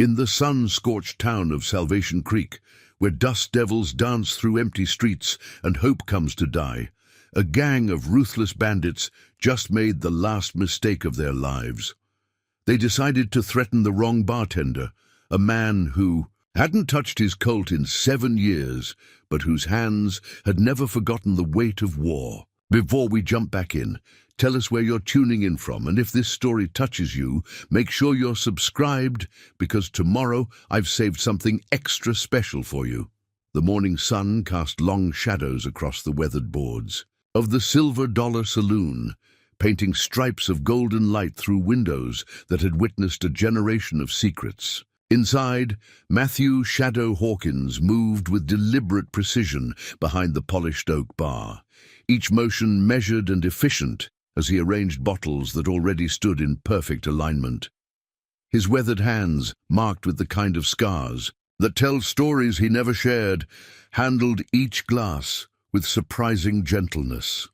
In the sun-scorched town of Salvation Creek, where dust devils dance through empty streets and hope comes to die, a gang of ruthless bandits just made the last mistake of their lives. They decided to threaten the wrong bartender, a man who hadn't touched his colt in 7 years, but whose hands had never forgotten the weight of war. Before we jump back in, tell us where you're tuning in from, and if this story touches you, make sure you're subscribed, because tomorrow I've saved something extra special for you. The morning sun cast long shadows across the weathered boards of the Silver Dollar Saloon, painting stripes of golden light through windows that had witnessed a generation of secrets. Inside, Matthew "Shadow" Hawkins moved with deliberate precision behind the polished oak bar, each motion measured and efficient as he arranged bottles that already stood in perfect alignment. His weathered hands, marked with the kind of scars that tell stories he never shared, handled each glass with surprising gentleness.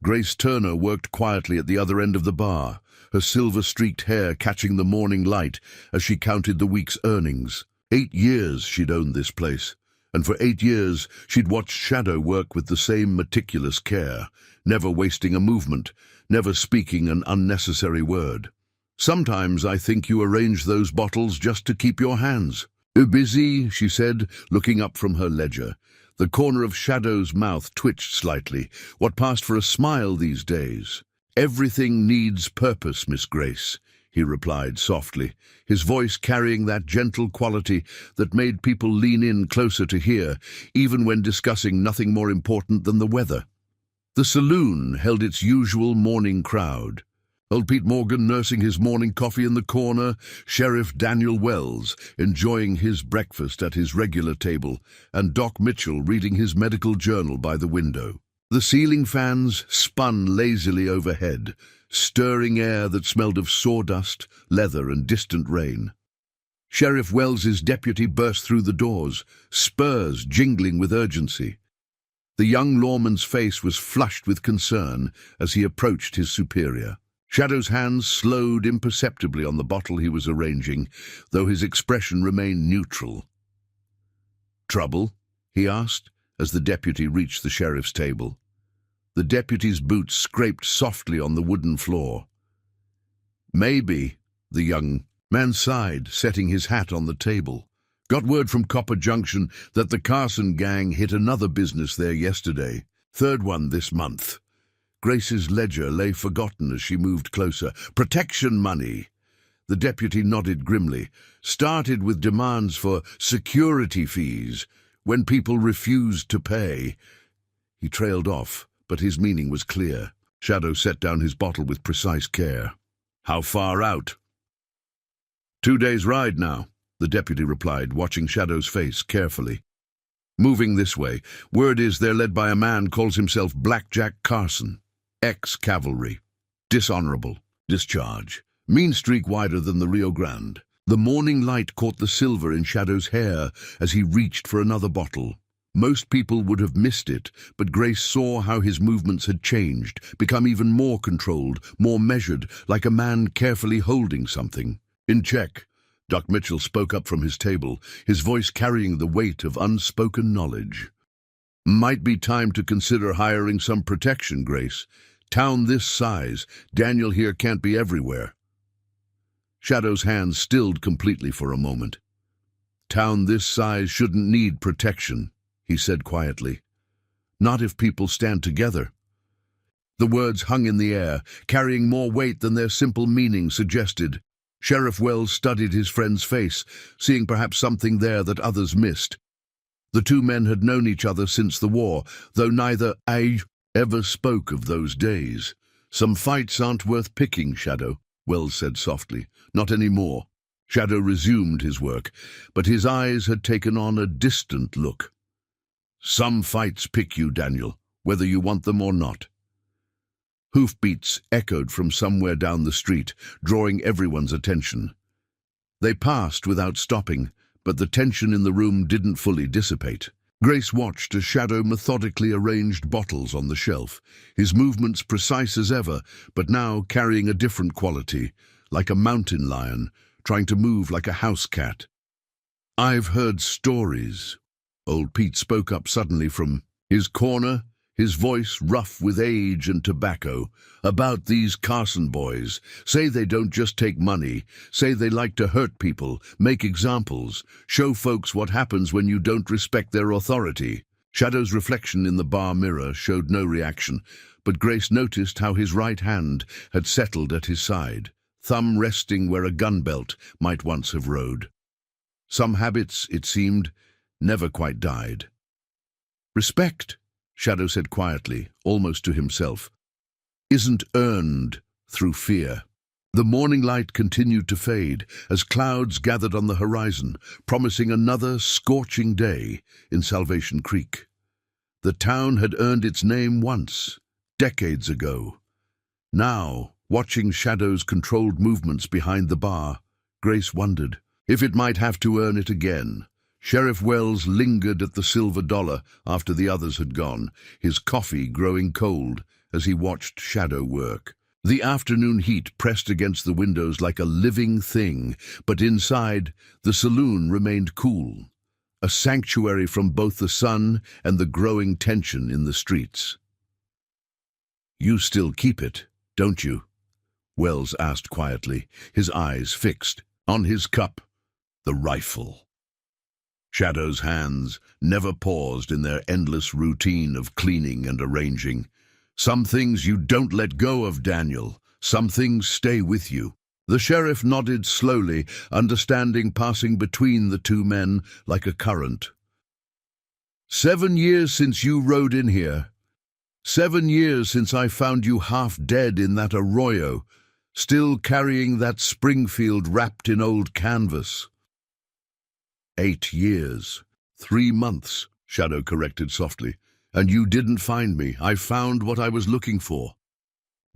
Grace Turner worked quietly at the other end of the bar, her silver-streaked hair catching the morning light as she counted the week's earnings. 8 years she'd owned this place, and for 8 years she'd watched Shadow work with the same meticulous care, never wasting a movement, never speaking an unnecessary word. "Sometimes I think you arrange those bottles just to keep your hands." "Busy," she said, looking up from her ledger. The corner of Shadow's mouth twitched slightly, what passed for a smile these days. "Everything needs purpose, Miss Grace," he replied softly, his voice carrying that gentle quality that made people lean in closer to hear, even when discussing nothing more important than the weather. The saloon held its usual morning crowd. Old Pete Morgan nursing his morning coffee in the corner, Sheriff Daniel Wells enjoying his breakfast at his regular table, and Doc Mitchell reading his medical journal by the window. The ceiling fans spun lazily overhead, stirring air that smelled of sawdust, leather, and distant rain. Sheriff Wells's deputy burst through the doors, spurs jingling with urgency. The young lawman's face was flushed with concern as he approached his superior. Shadow's hands slowed imperceptibly on the bottle he was arranging, though his expression remained neutral. "Trouble?" he asked, as the deputy reached the sheriff's table. The deputy's boots scraped softly on the wooden floor. "Maybe," the young man sighed, setting his hat on the table. "Got word from Copper Junction that the Carson gang hit another business there yesterday. 3rd one this month." Grace's ledger lay forgotten as she moved closer. "Protection money." The deputy nodded grimly. "Started with demands for security fees when people refused to pay." He trailed off, but his meaning was clear. Shadow set down his bottle with precise care. "How far out?" 2 days' ride now," the deputy replied, watching Shadow's face carefully. "Moving this way. Word is they're led by a man calls himself Blackjack Carson. Ex-cavalry. Dishonorable. Discharge. Mean streak wider than the Rio Grande." The morning light caught the silver in Shadow's hair as he reached for another bottle. Most people would have missed it, but Grace saw how his movements had changed, become even more controlled, more measured, like a man carefully holding something. "In check," Doc Mitchell spoke up from his table, his voice carrying the weight of unspoken knowledge. "Might be time to consider hiring some protection, Grace. Town this size, Daniel here can't be everywhere." Shadow's hands stilled completely for a moment. "Town this size shouldn't need protection," he said quietly. "Not if people stand together." The words hung in the air, carrying more weight than their simple meaning suggested. Sheriff Wells studied his friend's face, seeing perhaps something there that others missed. The two men had known each other since the war, though neither ever spoke of those days. "Some fights aren't worth picking, Shadow," Wells said softly. "Not anymore." Shadow resumed his work, but his eyes had taken on a distant look. "Some fights pick you, Daniel, whether you want them or not." Hoofbeats echoed from somewhere down the street, drawing everyone's attention. They passed without stopping, but the tension in the room didn't fully dissipate. Grace watched as Shadow methodically arranged bottles on the shelf, his movements precise as ever, but now carrying a different quality, like a mountain lion, trying to move like a house cat. "I've heard stories." Old Pete spoke up suddenly from his corner, his voice rough with age and tobacco, "about these Carson boys. Say they don't just take money, say they like to hurt people, make examples, show folks what happens when you don't respect their authority." Shadow's reflection in the bar mirror showed no reaction, but Grace noticed how his right hand had settled at his side, thumb resting where a gun belt might once have rode. Some habits, it seemed, never quite died. "Respect," Shadow said quietly, almost to himself, "isn't earned through fear." The morning light continued to fade as clouds gathered on the horizon, promising another scorching day in Salvation Creek. The town had earned its name once, decades ago. Now, watching Shadow's controlled movements behind the bar, Grace wondered if it might have to earn it again. Sheriff Wells lingered at the Silver Dollar after the others had gone, his coffee growing cold as he watched Shadow work. The afternoon heat pressed against the windows like a living thing, but inside, the saloon remained cool, a sanctuary from both the sun and the growing tension in the streets. "You still keep it, don't you?" Wells asked quietly, his eyes fixed on his cup, the rifle. Shadow's hands never paused in their endless routine of cleaning and arranging. "Some things you don't let go of, Daniel. Some things stay with you." The sheriff nodded slowly, understanding passing between the two men like a current. 7 years since you rode in here. 7 years since I found you half dead in that arroyo, still carrying that Springfield wrapped in old canvas." 8 years. 3 months, Shadow corrected softly. "And you didn't find me. I found what I was looking for."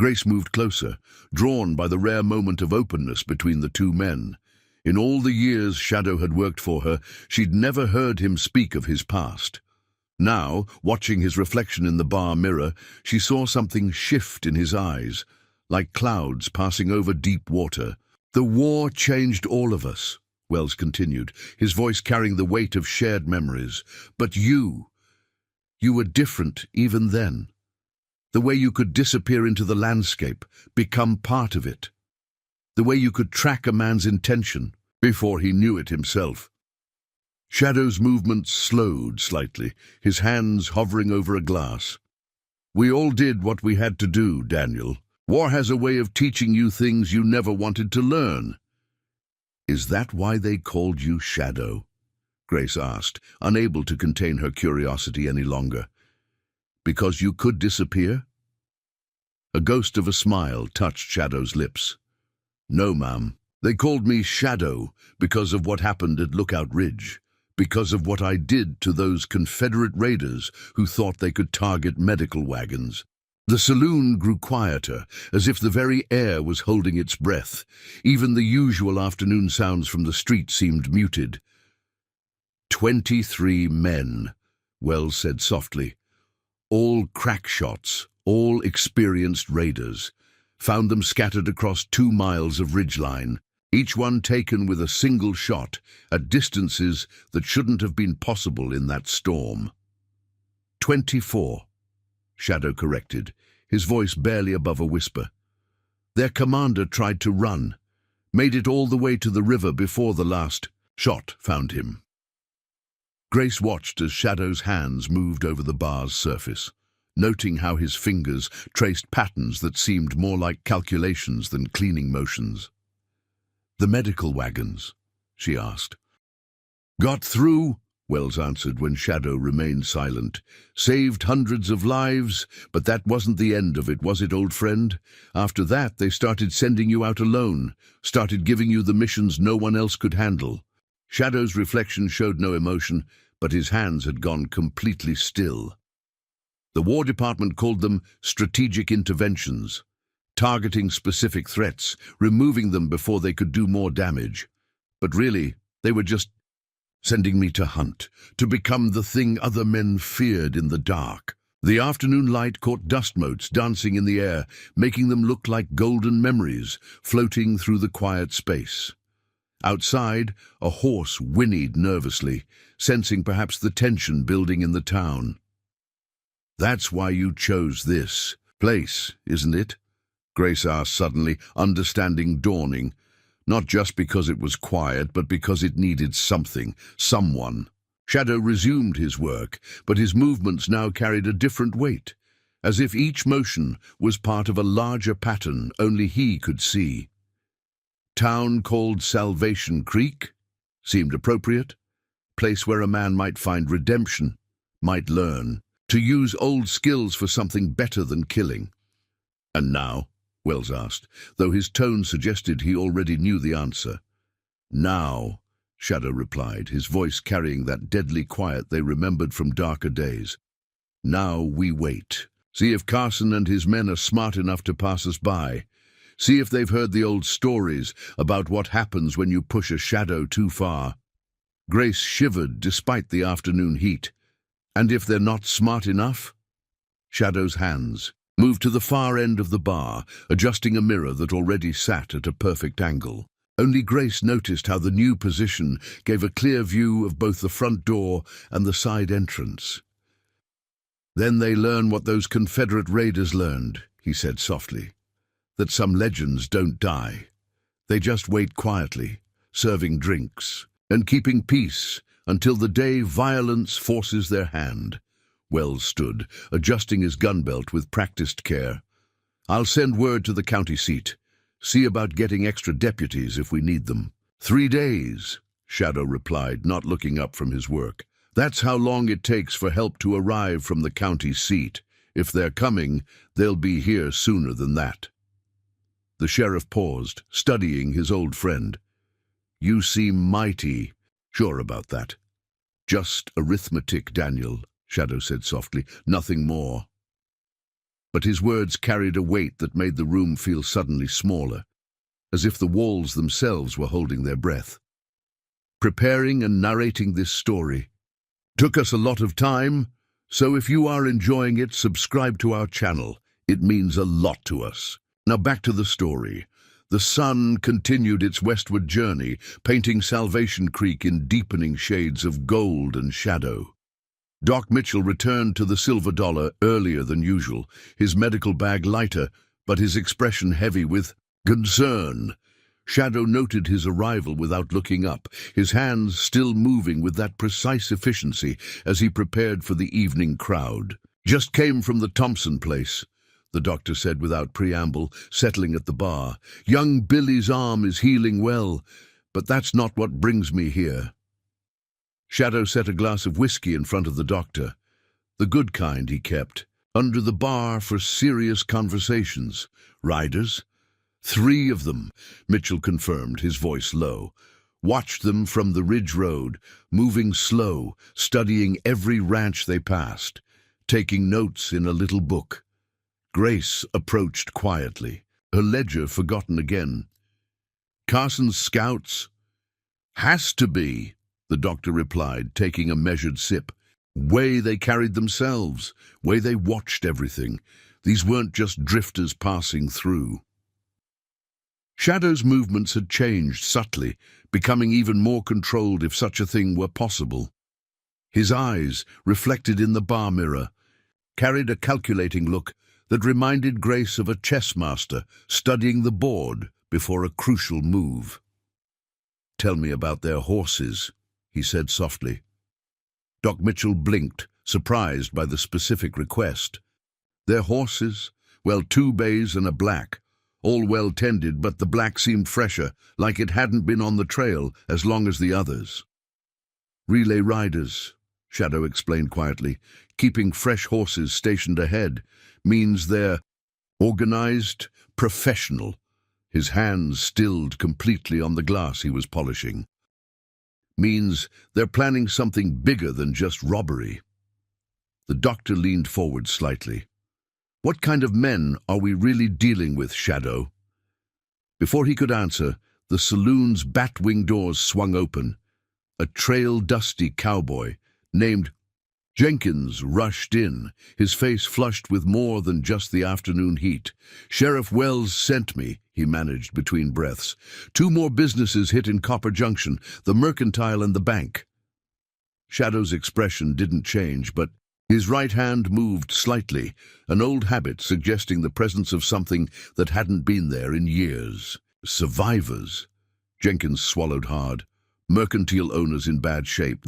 Grace moved closer, drawn by the rare moment of openness between the two men. In all the years Shadow had worked for her, she'd never heard him speak of his past. Now, watching his reflection in the bar mirror, she saw something shift in his eyes, like clouds passing over deep water. "The war changed all of us," Wells continued, his voice carrying the weight of shared memories. "But you were different even then. The way you could disappear into the landscape, become part of it. The way you could track a man's intention before he knew it himself." Shadow's movements slowed slightly, his hands hovering over a glass. "We all did what we had to do, Daniel. War has a way of teaching you things you never wanted to learn." "Is that why they called you Shadow?" Grace asked, unable to contain her curiosity any longer. "Because you could disappear?" A ghost of a smile touched Shadow's lips. "No, ma'am. They called me Shadow because of what happened at Lookout Ridge, because of what I did to those Confederate raiders who thought they could target medical wagons." The saloon grew quieter, as if the very air was holding its breath. Even the usual afternoon sounds from the street seemed muted. 23 men, Wells said softly. "All crack shots, all experienced raiders. Found them scattered across 2 miles of ridgeline, each one taken with a single shot at distances that shouldn't have been possible in that storm." 24, Shadow corrected, his voice barely above a whisper. "Their commander tried to run, made it all the way to the river before the last shot found him." Grace watched as Shadow's hands moved over the bar's surface, noting how his fingers traced patterns that seemed more like calculations than cleaning motions. "The medical wagons?" she asked. "Got through," Wells answered when Shadow remained silent. "Saved hundreds of lives, but that wasn't the end of it, was it, old friend? After that, they started sending you out alone, started giving you the missions no one else could handle." Shadow's reflection showed no emotion, but his hands had gone completely still. "The War Department called them strategic interventions, targeting specific threats, removing them before they could do more damage. But really, they were just sending me to hunt, to become the thing other men feared in the dark." The afternoon light caught dust motes dancing in the air, making them look like golden memories floating through the quiet space. Outside, a horse whinnied nervously, sensing perhaps the tension building in the town. "That's why you chose this place, isn't it?" Grace asked suddenly, understanding dawning, not just because it was quiet, but because it needed something, someone. Shadow resumed his work, but his movements now carried a different weight, as if each motion was part of a larger pattern only he could see. Town called Salvation Creek seemed appropriate, place where a man might find redemption, might learn to use old skills for something better than killing. "And now?" Wells asked, though his tone suggested he already knew the answer. "Now," Shadow replied, his voice carrying that deadly quiet they remembered from darker days. "Now we wait. See if Carson and his men are smart enough to pass us by. See if they've heard the old stories about what happens when you push a shadow too far." Grace shivered despite the afternoon heat. "And if they're not smart enough?" Shadow's hands moved to the far end of the bar, adjusting a mirror that already sat at a perfect angle. Only Grace noticed how the new position gave a clear view of both the front door and the side entrance. "Then they learn what those Confederate raiders learned," he said softly, "that some legends don't die. They just wait quietly, serving drinks, and keeping peace until the day violence forces their hand." Wells stood, adjusting his gun belt with practiced care. "I'll send word to the county seat. See about getting extra deputies if we need them." 3 days, Shadow replied, not looking up from his work. "That's how long it takes for help to arrive from the county seat. If they're coming, they'll be here sooner than that." The sheriff paused, studying his old friend. "You seem mighty sure about that." "Just arithmetic, Daniel," Shadow said softly, "nothing more." But his words carried a weight that made the room feel suddenly smaller, as if the walls themselves were holding their breath. "Preparing and narrating this story took us a lot of time, so if you are enjoying it, subscribe to our channel. It means a lot to us. Now back to the story. The sun continued its westward journey, painting Salvation Creek in deepening shades of gold and shadow. Doc Mitchell returned to the Silver Dollar earlier than usual, his medical bag lighter, but his expression heavy with concern. Shadow noted his arrival without looking up, his hands still moving with that precise efficiency as he prepared for the evening crowd. "Just came from the Thompson place," the doctor said without preamble, settling at the bar. "Young Billy's arm is healing well, but that's not what brings me here." Shadow set a glass of whiskey in front of the doctor, the good kind he kept, under the bar for serious conversations. "Riders?" 3 of them, Mitchell confirmed, his voice low. "Watched them from the Ridge Road, moving slow, studying every ranch they passed, taking notes in a little book." Grace approached quietly, her ledger forgotten again. "Carson's scouts?" "Has to be," the doctor replied, taking a measured sip. "Way they carried themselves, way they watched everything. These weren't just drifters passing through." Shadow's movements had changed subtly, becoming even more controlled if such a thing were possible. His eyes, reflected in the bar mirror, carried a calculating look that reminded Grace of a chess master studying the board before a crucial move. "Tell me about their horses," he said softly. Doc Mitchell blinked, surprised by the specific request. "Their horses? Well, 2 bays and a black. All well tended, but the black seemed fresher, like it hadn't been on the trail as long as the others." "Relay riders," Shadow explained quietly. "Keeping fresh horses stationed ahead means they're organized, professional." His hands stilled completely on the glass he was polishing. "Means they're planning something bigger than just robbery." The doctor leaned forward slightly. "What kind of men are we really dealing with, Shadow?" Before he could answer, the saloon's bat-wing doors swung open. A trail-dusty cowboy, named Jenkins rushed in, his face flushed with more than just the afternoon heat. "Sheriff Wells sent me," he managed between breaths. "2 more businesses hit in Copper Junction, the Mercantile and the bank." Shadow's expression didn't change, but his right hand moved slightly, an old habit suggesting the presence of something that hadn't been there in years. Survivors. Jenkins swallowed hard. Mercantile owners in bad shape.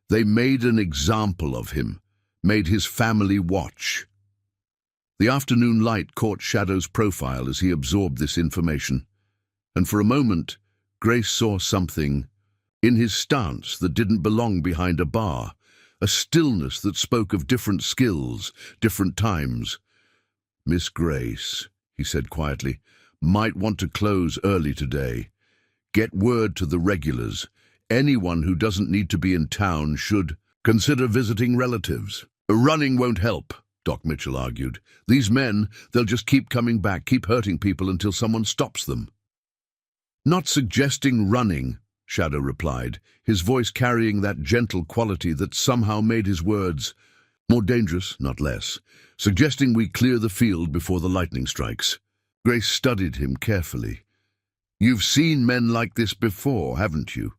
They made an example of him, made his family watch. The afternoon light caught Shadow's profile as he absorbed this information, and for a moment, Grace saw something in his stance that didn't belong behind a bar, a stillness that spoke of different skills, different times. "Miss Grace," he said quietly, "might want to close early today. Get word to the regulars. Anyone who doesn't need to be in town should consider visiting relatives." "Running won't help," Doc Mitchell argued. "These men, they'll just keep coming back, keep hurting people until someone stops them." "Not suggesting running," Shadow replied, his voice carrying that gentle quality that somehow made his words more dangerous, not less. "Suggesting we clear the field before the lightning strikes." Grace studied him carefully. "You've seen men like this before, haven't you?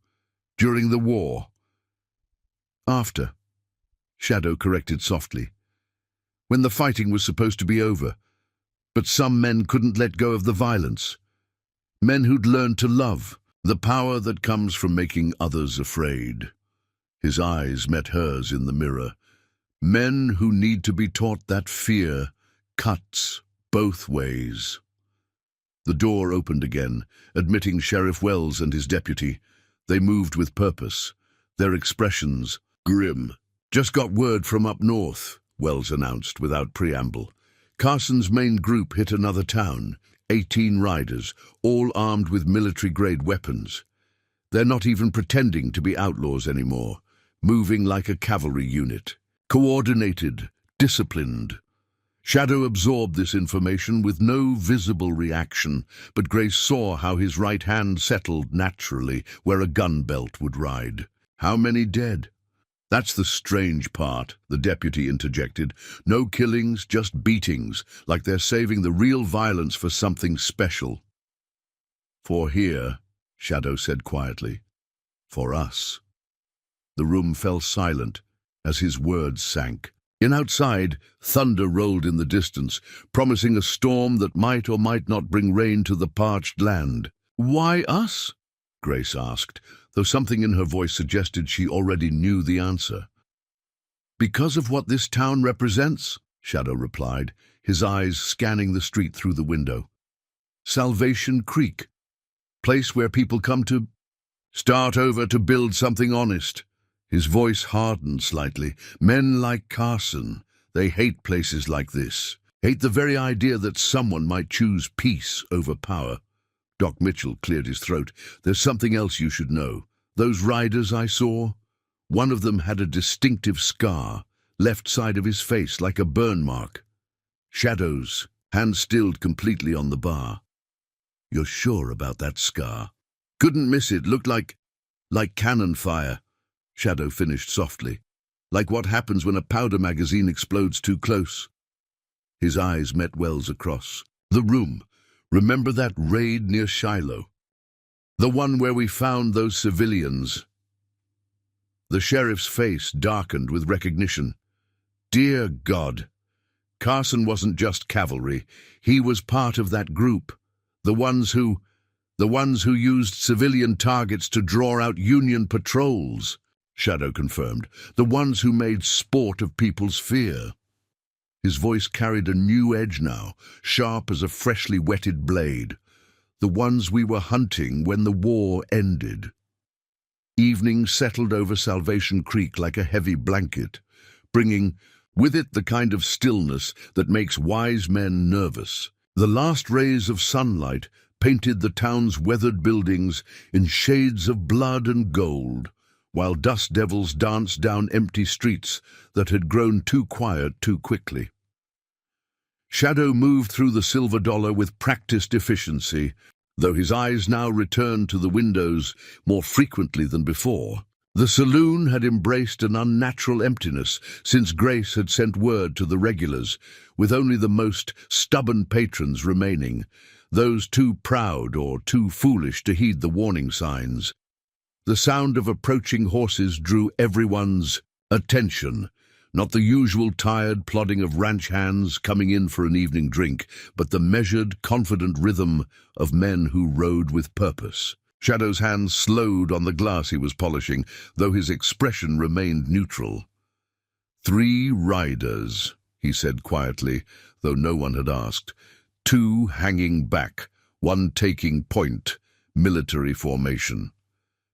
During the war?" "After," Shadow corrected softly. "When the fighting was supposed to be over. But some men couldn't let go of the violence. Men who'd learned to love, the power that comes from making others afraid." His eyes met hers in the mirror. "Men who need to be taught that fear cuts both ways." The door opened again, admitting Sheriff Wells and his deputy. They moved with purpose, their expressions grim. "Just got word from up north," Wells announced without preamble. "Carson's main group hit another town, 18 riders, all armed with military-grade weapons. They're not even pretending to be outlaws anymore, moving like a cavalry unit. Coordinated, disciplined." Shadow absorbed this information with no visible reaction, but Grace saw how his right hand settled naturally where a gun belt would ride. "How many dead?" "That's the strange part," the deputy interjected. "No killings, just beatings, like they're saving the real violence for something special." "For here," Shadow said quietly. "For us." The room fell silent as his words sank. In outside, thunder rolled in the distance, promising a storm that might or might not bring rain to the parched land. "Why us?" Grace asked, though something in her voice suggested she already knew the answer. "Because of what this town represents," Shadow replied, his eyes scanning the street through the window. "Salvation Creek, place where people come to start over, to build something honest." His voice hardened slightly. "Men like Carson, they hate places like this. Hate the very idea that someone might choose peace over power." Doc Mitchell cleared his throat. "There's something else you should know. Those riders I saw, one of them had a distinctive scar, left side of his face like a burn mark." Shadow's hand stilled completely on the bar. "You're sure about that scar?" "Couldn't miss it. Looked like cannon fire," Shadow finished softly. "Like what happens when a powder magazine explodes too close." His eyes met Wells across the room. "Remember that raid near Shiloh? The one where we found those civilians?" The sheriff's face darkened with recognition. "Dear God, Carson wasn't just cavalry. He was part of that group. The ones who used civilian targets to draw out Union patrols," Shadow confirmed. "The ones who made sport of people's fear." His voice carried a new edge now, sharp as a freshly whetted blade. "The ones we were hunting when the war ended." Evening settled over Salvation Creek like a heavy blanket, bringing with it the kind of stillness that makes wise men nervous. The last rays of sunlight painted the town's weathered buildings in shades of blood and gold, while dust devils danced down empty streets that had grown too quiet too quickly. Shadow moved through the Silver Dollar with practiced efficiency, though his eyes now returned to the windows more frequently than before. The saloon had embraced an unnatural emptiness since Grace had sent word to the regulars, with only the most stubborn patrons remaining, those too proud or too foolish to heed the warning signs. The sound of approaching horses drew everyone's attention. Not the usual tired plodding of ranch hands coming in for an evening drink, but the measured, confident rhythm of men who rode with purpose. Shadow's hands slowed on the glass he was polishing, though his expression remained neutral. 3 riders, he said quietly, though no one had asked. 2 hanging back, 1 taking point, military formation.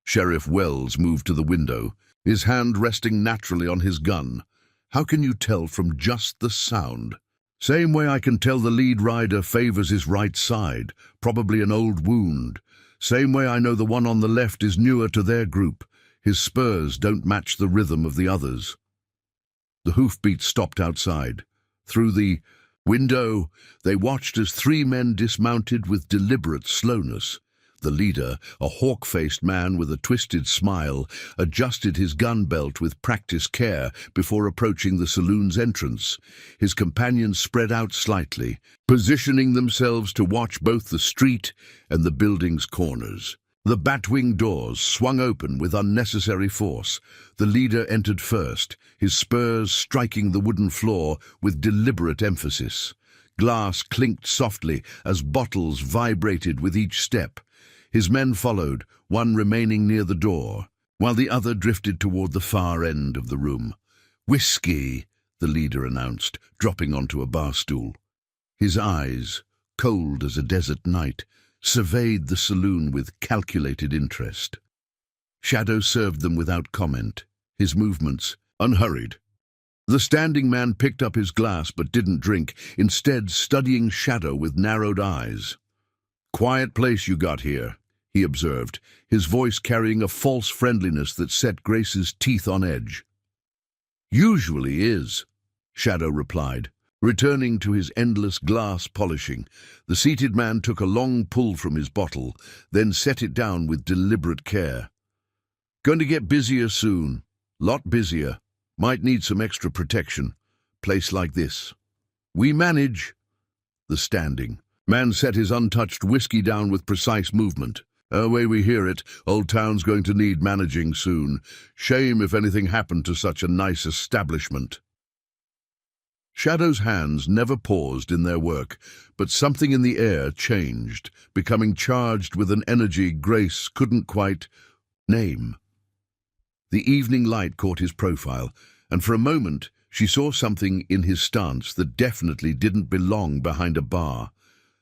Sheriff Wells moved to the window, his hand resting naturally on his gun. How can you tell from just the sound? Same way I can tell the lead rider favors his right side, probably an old wound. Same way I know the one on the left is newer to their group. His spurs don't match the rhythm of the others. The hoofbeats stopped outside. Through the window, they watched as 3 men dismounted with deliberate slowness. The leader, a hawk-faced man with a twisted smile, adjusted his gun belt with practiced care before approaching the saloon's entrance. His companions spread out slightly, positioning themselves to watch both the street and the building's corners. The batwing doors swung open with unnecessary force. The leader entered first, his spurs striking the wooden floor with deliberate emphasis. Glass clinked softly as bottles vibrated with each step. His men followed, one remaining near the door, while the other drifted toward the far end of the room. "Whiskey," the leader announced, dropping onto a bar stool. His eyes, cold as a desert night, surveyed the saloon with calculated interest. Shadow served them without comment, his movements unhurried. The standing man picked up his glass but didn't drink, instead studying Shadow with narrowed eyes. "Quiet place you got here," he observed, his voice carrying a false friendliness that set Grace's teeth on edge. "Usually is," Shadow replied. Returning to his endless glass polishing, the seated man took a long pull from his bottle, then set it down with deliberate care. "Going to get busier soon. Lot busier. Might need some extra protection. Place like this." "We manage." The standing man set his untouched whiskey down with precise movement. "Way we hear it, Old Town's going to need managing soon. Shame if anything happened to such a nice establishment." Shadow's hands never paused in their work, but something in the air changed, becoming charged with an energy Grace couldn't quite name. The evening light caught his profile, and for a moment she saw something in his stance that definitely didn't belong behind a bar.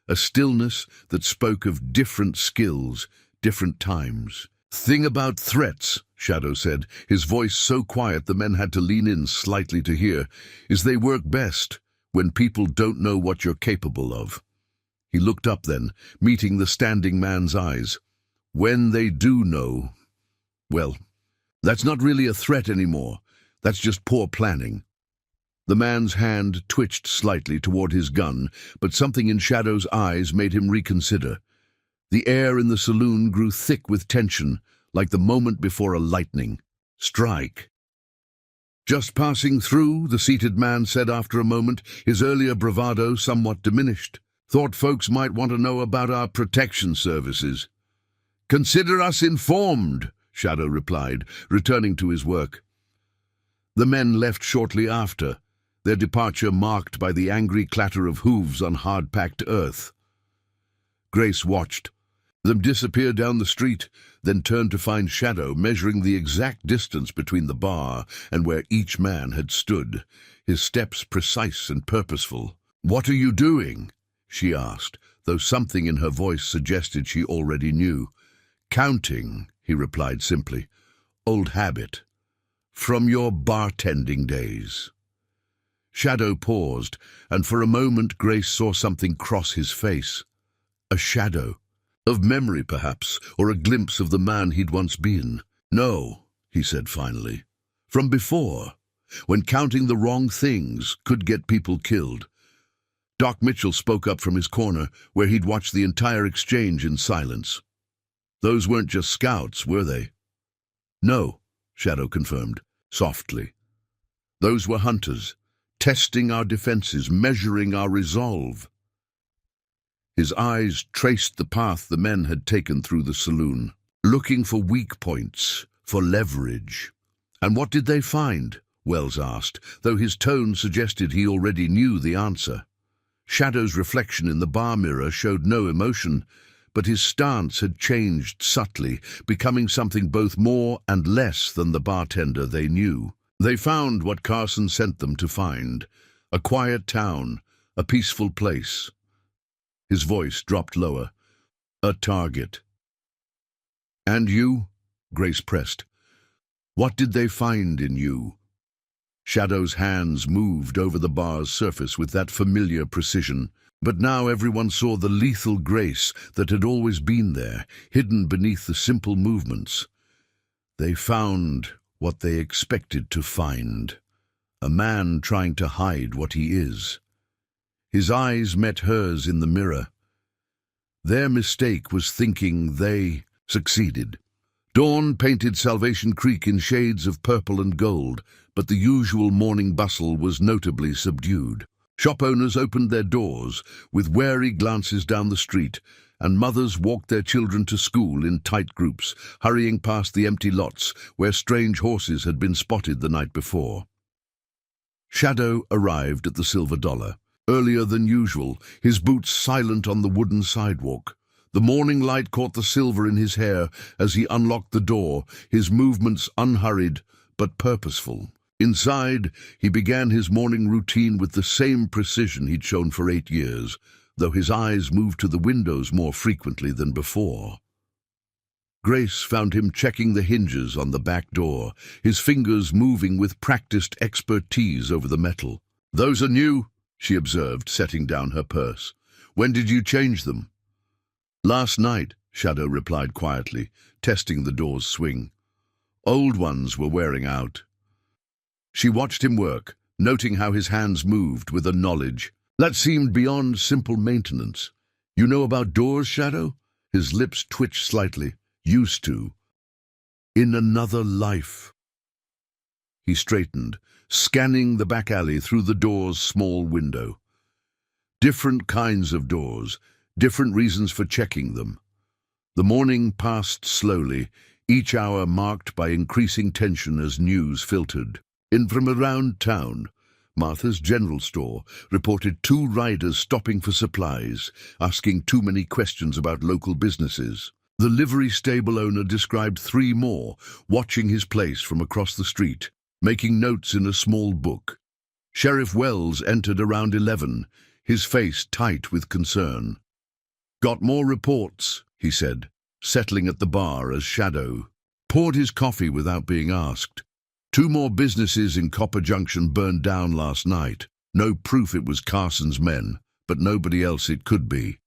A stillness that spoke of different skills, different times. "Thing about threats," Shadow said, his voice so quiet the men had to lean in slightly to hear, "is they work best when people don't know what you're capable of." He looked up then, meeting the standing man's eyes. "When they do know, well, that's not really a threat anymore. That's just poor planning." The man's hand twitched slightly toward his gun, but something in Shadow's eyes made him reconsider. The air in the saloon grew thick with tension, like the moment before a lightning strike. "Just passing through," the seated man said after a moment, his earlier bravado somewhat diminished. "Thought folks might want to know about our protection services." "Consider us informed," Shadow replied, returning to his work. The men left shortly after, their departure marked by the angry clatter of hooves on hard-packed earth. Grace watched them disappear down the street, then turned to find Shadow measuring the exact distance between the bar and where each man had stood, his steps precise and purposeful. "What are you doing?" she asked, though something in her voice suggested she already knew. "Counting," he replied simply. "Old habit. From your bartending days." Shadow paused, and for a moment Grace saw something cross his face. A shadow. Of memory, perhaps, or a glimpse of the man he'd once been. "No," he said finally. "From before, when counting the wrong things could get people killed." Doc Mitchell spoke up from his corner, where he'd watched the entire exchange in silence. "Those weren't just scouts, were they?" "No," Shadow confirmed, softly. Those were hunters, testing our defenses, measuring our resolve. His eyes traced the path the men had taken through the saloon, looking for weak points, for leverage. And what did they find? Wells asked, though his tone suggested he already knew the answer. Shadow's reflection in the bar mirror showed no emotion, but his stance had changed subtly, becoming something both more and less than the bartender they knew. They found what Carson sent them to find, a quiet town, a peaceful place. His voice dropped lower. A target. And you? Grace pressed. What did they find in you? Shadow's hands moved over the bar's surface with that familiar precision, but now everyone saw the lethal grace that had always been there, hidden beneath the simple movements. They found what they expected to find, a man trying to hide what he is. His eyes met hers in the mirror. Their mistake was thinking they succeeded. Dawn painted Salvation Creek in shades of purple and gold, but the usual morning bustle was notably subdued. Shop owners opened their doors with wary glances down the street, and mothers walked their children to school in tight groups, hurrying past the empty lots where strange horses had been spotted the night before. Shadow arrived at the Silver Dollar, earlier than usual, his boots silent on the wooden sidewalk. The morning light caught the silver in his hair as he unlocked the door, his movements unhurried but purposeful. Inside, he began his morning routine with the same precision he'd shown for 8 years, though his eyes moved to the windows more frequently than before. Grace found him checking the hinges on the back door, his fingers moving with practiced expertise over the metal. "Those are new," she observed, setting down her purse. "When did you change them?" "Last night," Shadow replied quietly, testing the door's swing. "Old ones were wearing out." She watched him work, noting how his hands moved with a knowledge that seemed beyond simple maintenance. "You know about doors, Shadow?" His lips twitched slightly. "Used to. In another life." He straightened, scanning the back alley through the door's small window. Different kinds of doors, different reasons for checking them. The morning passed slowly, each hour marked by increasing tension as news filtered. In from around town, Martha's general store reported 2 riders stopping for supplies, asking too many questions about local businesses. The livery stable owner described 3 more, watching his place from across the street, making notes in a small book. Sheriff Wells entered around 11, his face tight with concern. "Got more reports," he said, settling at the bar as Shadow poured his coffee without being asked. 2 more businesses in Copper Junction burned down last night. No proof it was Carson's men, but nobody else it could be.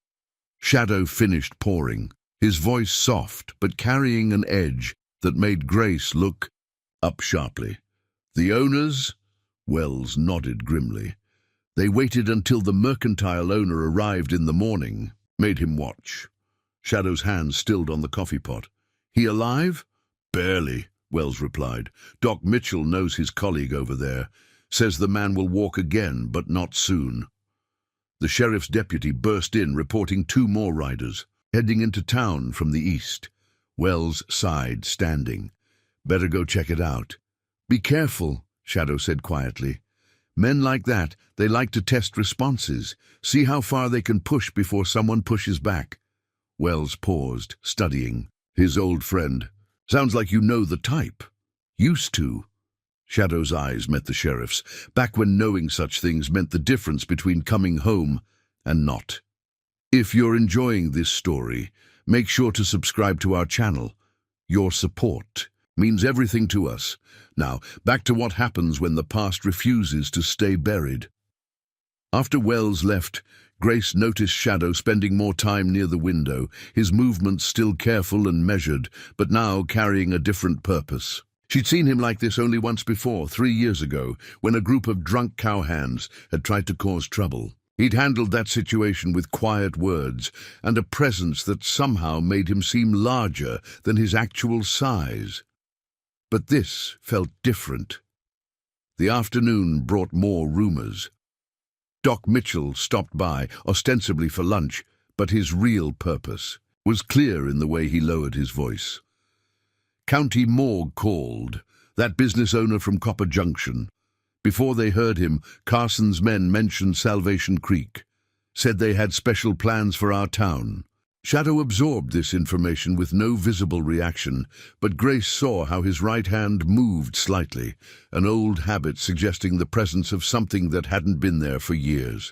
Shadow finished pouring, his voice soft but carrying an edge that made Grace look up sharply. "The owners?" Wells nodded grimly. "They waited until the mercantile owner arrived in the morning, made him watch." Shadow's hand stilled on the coffee pot. "He alive?" "Barely," Wells replied. "Doc Mitchell knows his colleague over there. Says the man will walk again, but not soon." The sheriff's deputy burst in, reporting 2 more riders, heading into town from the east. Wells sighed, standing. "Better go check it out." "Be careful," Shadow said quietly. "Men like that, they like to test responses, see how far they can push before someone pushes back." Wells paused, studying his old friend. "Sounds like you know the type." "Used to." Shadow's eyes met the sheriff's, back when knowing such things meant the difference between coming home and not. If you're enjoying this story, make sure to subscribe to our channel. Your support means everything to us. Now, back to what happens when the past refuses to stay buried. After Wells left, Grace noticed Shadow spending more time near the window, his movements still careful and measured, but now carrying a different purpose. She'd seen him like this only once before, 3 years ago, when a group of drunk cowhands had tried to cause trouble. He'd handled that situation with quiet words and a presence that somehow made him seem larger than his actual size. But this felt different. The afternoon brought more rumors. Doc Mitchell stopped by, ostensibly for lunch, but his real purpose was clear in the way he lowered his voice. County Morgue called, that business owner from Copper Junction. Before they heard him, Carson's men mentioned Salvation Creek, said they had special plans for our town. Shadow absorbed this information with no visible reaction, but Grace saw how his right hand moved slightly, an old habit suggesting the presence of something that hadn't been there for years.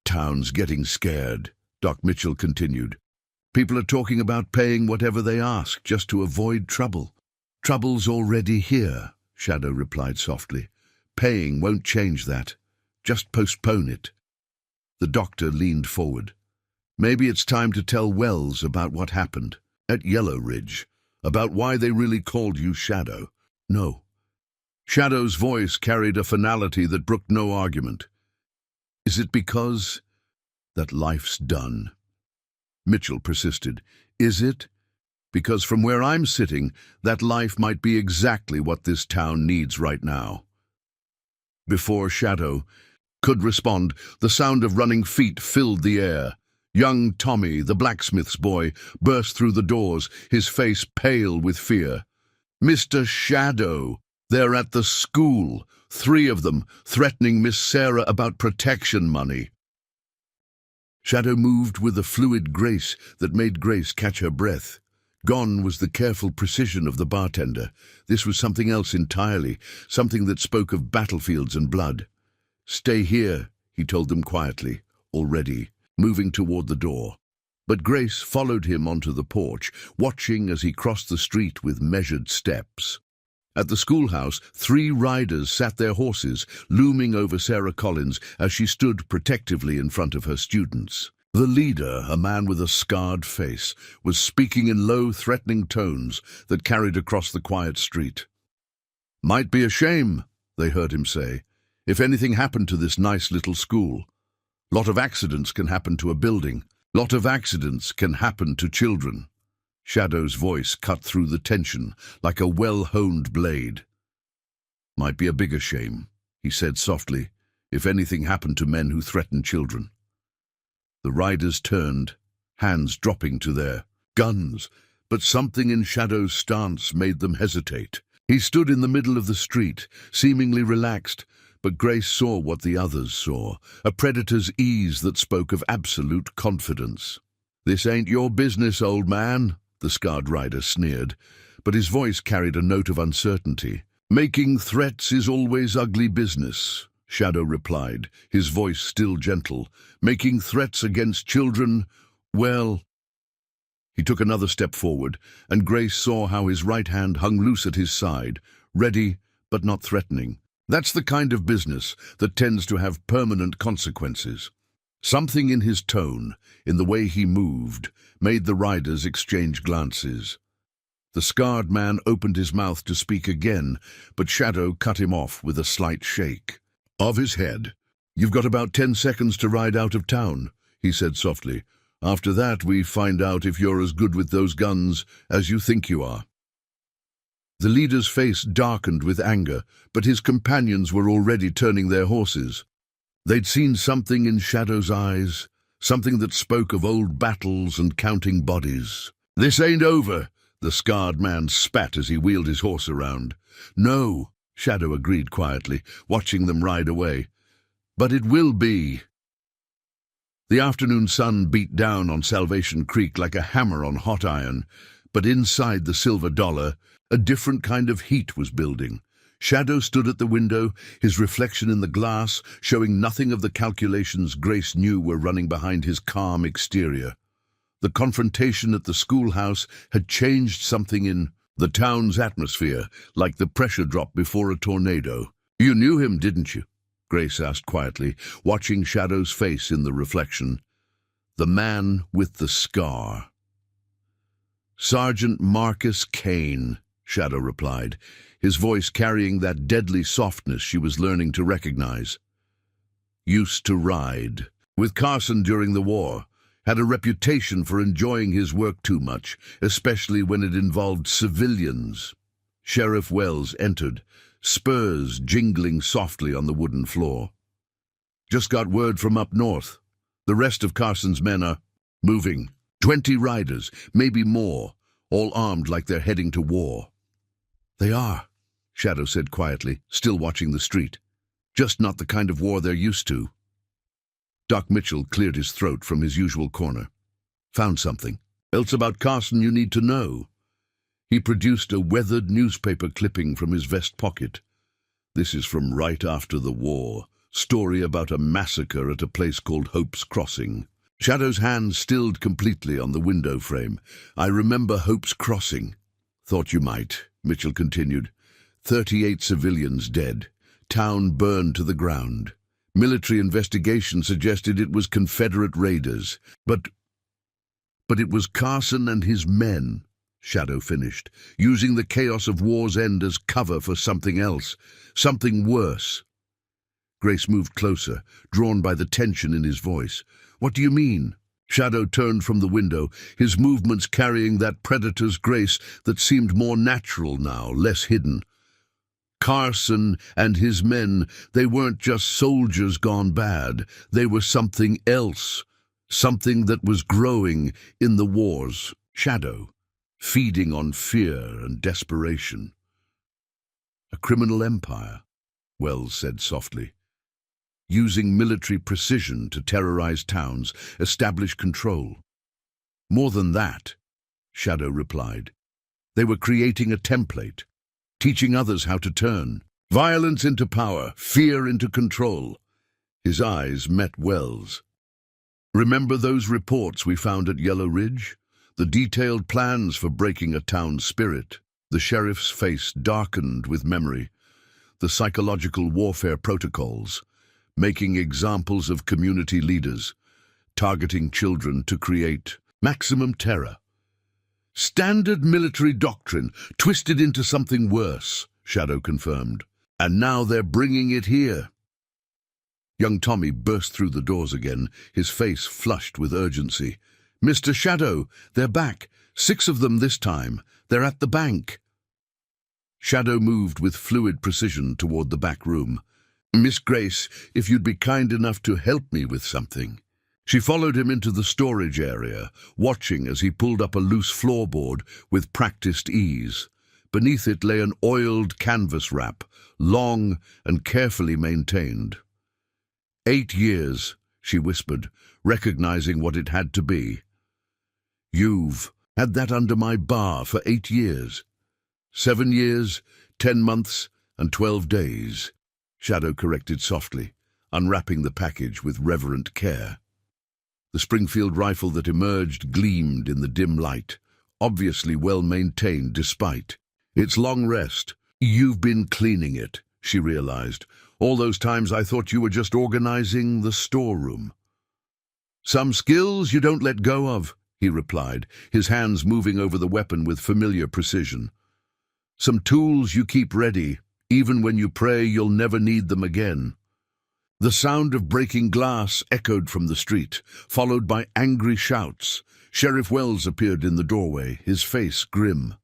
"Town's getting scared," Doc Mitchell continued. "People are talking about paying whatever they ask just to avoid trouble." "Trouble's already here," Shadow replied softly. "Paying won't change that. Just postpone it." The doctor leaned forward. "Maybe it's time to tell Wells about what happened at Yellow Ridge, about why they really called you Shadow." "No." Shadow's voice carried a finality that brooked no argument. "Is it because that life's done?" Mitchell persisted. "Is it? Because from where I'm sitting, that life might be exactly what this town needs right now." Before Shadow could respond, the sound of running feet filled the air. Young Tommy, the blacksmith's boy, burst through the doors, his face pale with fear. "Mr. Shadow! They're at the school, 3 of them, threatening Miss Sarah about protection money." Shadow moved with a fluid grace that made Grace catch her breath. Gone was the careful precision of the bartender. This was something else entirely, something that spoke of battlefields and blood. "Stay here," he told them quietly, already moving toward the door. But Grace followed him onto the porch, watching as he crossed the street with measured steps. At the schoolhouse, 3 riders sat their horses, looming over Sarah Collins as she stood protectively in front of her students. The leader, a man with a scarred face, was speaking in low, threatening tones that carried across the quiet street. "Might be a shame," they heard him say, "if anything happened to this nice little school. Lot of accidents can happen to a building. Lot of accidents can happen to children." Shadow's voice cut through the tension like a well-honed blade. "Might be a bigger shame," he said softly, "if anything happened to men who threaten children." The riders turned, hands dropping to their guns, but something in Shadow's stance made them hesitate. He stood in the middle of the street, seemingly relaxed, but Grace saw what the others saw, a predator's ease that spoke of absolute confidence. "This ain't your business, old man," the scarred rider sneered, but his voice carried a note of uncertainty. "Making threats is always ugly business," Shadow replied, his voice still gentle. "Making threats against children, well—" He took another step forward, and Grace saw how his right hand hung loose at his side, ready but not threatening. That's the kind of business that tends to have permanent consequences. Something in his tone, in the way he moved, made the riders exchange glances. The scarred man opened his mouth to speak again, but Shadow cut him off with a slight shake of his head. "You've got about 10 seconds to ride out of town," he said softly. "After that, we find out if you're as good with those guns as you think you are." The leader's face darkened with anger, but his companions were already turning their horses. They'd seen something in Shadow's eyes, something that spoke of old battles and counting bodies. "This ain't over," the scarred man spat as he wheeled his horse around. "No," Shadow agreed quietly, watching them ride away. "But it will be." The afternoon sun beat down on Salvation Creek like a hammer on hot iron, but inside the Silver Dollar, a different kind of heat was building. Shadow stood at the window, his reflection in the glass showing nothing of the calculations Grace knew were running behind his calm exterior. The confrontation at the schoolhouse had changed something in the town's atmosphere, like the pressure drop before a tornado. "You knew him, didn't you?" Grace asked quietly, watching Shadow's face in the reflection. "The man with the scar." "Sergeant Marcus Kane," Shadow replied, his voice carrying that deadly softness she was learning to recognize. "Used to ride with Carson during the war. Had a reputation for enjoying his work too much, especially when it involved civilians." Sheriff Wells entered, spurs jingling softly on the wooden floor. "Just got word from up north. The rest of Carson's men are moving. 20 riders, maybe more, all armed like they're heading to war." "They are," Shadow said quietly, still watching the street. "Just not the kind of war they're used to." Doc Mitchell cleared his throat from his usual corner. "Found something else about Carson you need to know." He produced a weathered newspaper clipping from his vest pocket. "This is from right after the war. Story about a massacre at a place called Hope's Crossing." Shadow's hand stilled completely on the window frame. "I remember Hope's Crossing." "Thought you might," Mitchell continued. 38 civilians dead. Town burned to the ground. Military investigation suggested it was Confederate raiders. But it was Carson and his men," Shadow finished, "using the chaos of war's end as cover for something else, something worse." Grace moved closer, drawn by the tension in his voice. "What do you mean?" Shadow turned from the window, his movements carrying that predator's grace that seemed more natural now, less hidden. Carson and his men, they weren't just soldiers gone bad. They were something else, something that was growing in the war's shadow, feeding on fear and desperation. "A criminal empire," Wells said softly, "using military precision to terrorize towns, establish control." "More than that," Shadow replied. "They were creating a template, teaching others how to turn violence into power, fear into control." His eyes met Wells. "Remember those reports we found at Yellow Ridge? The detailed plans for breaking a town's spirit?" The sheriff's face darkened with memory. "The psychological warfare protocols, making examples of community leaders, targeting children to create maximum terror. Standard military doctrine, twisted into something worse," Shadow confirmed. "And now they're bringing it here." Young Tommy burst through the doors again, his face flushed with urgency. "Mr. Shadow, they're back. 6 of them this time. They're at the bank." Shadow moved with fluid precision toward the back room. "Miss Grace, if you'd be kind enough to help me with something." She followed him into the storage area, watching as he pulled up a loose floorboard with practiced ease. Beneath it lay an oiled canvas wrap, long and carefully maintained. 8 years, she whispered, recognizing what it had to be. "You've had that under my bar for 8 years. 7 years, 10 months, and 12 days. Shadow corrected softly, unwrapping the package with reverent care. The Springfield rifle that emerged gleamed in the dim light, obviously well maintained despite its long rest. "You've been cleaning it," she realized. "All those times I thought you were just organizing the storeroom." "Some skills you don't let go of," he replied, his hands moving over the weapon with familiar precision. "Some tools you keep ready, even when you pray you'll never need them again." The sound of breaking glass echoed from the street, followed by angry shouts. Sheriff Wells appeared in the doorway, his face grim.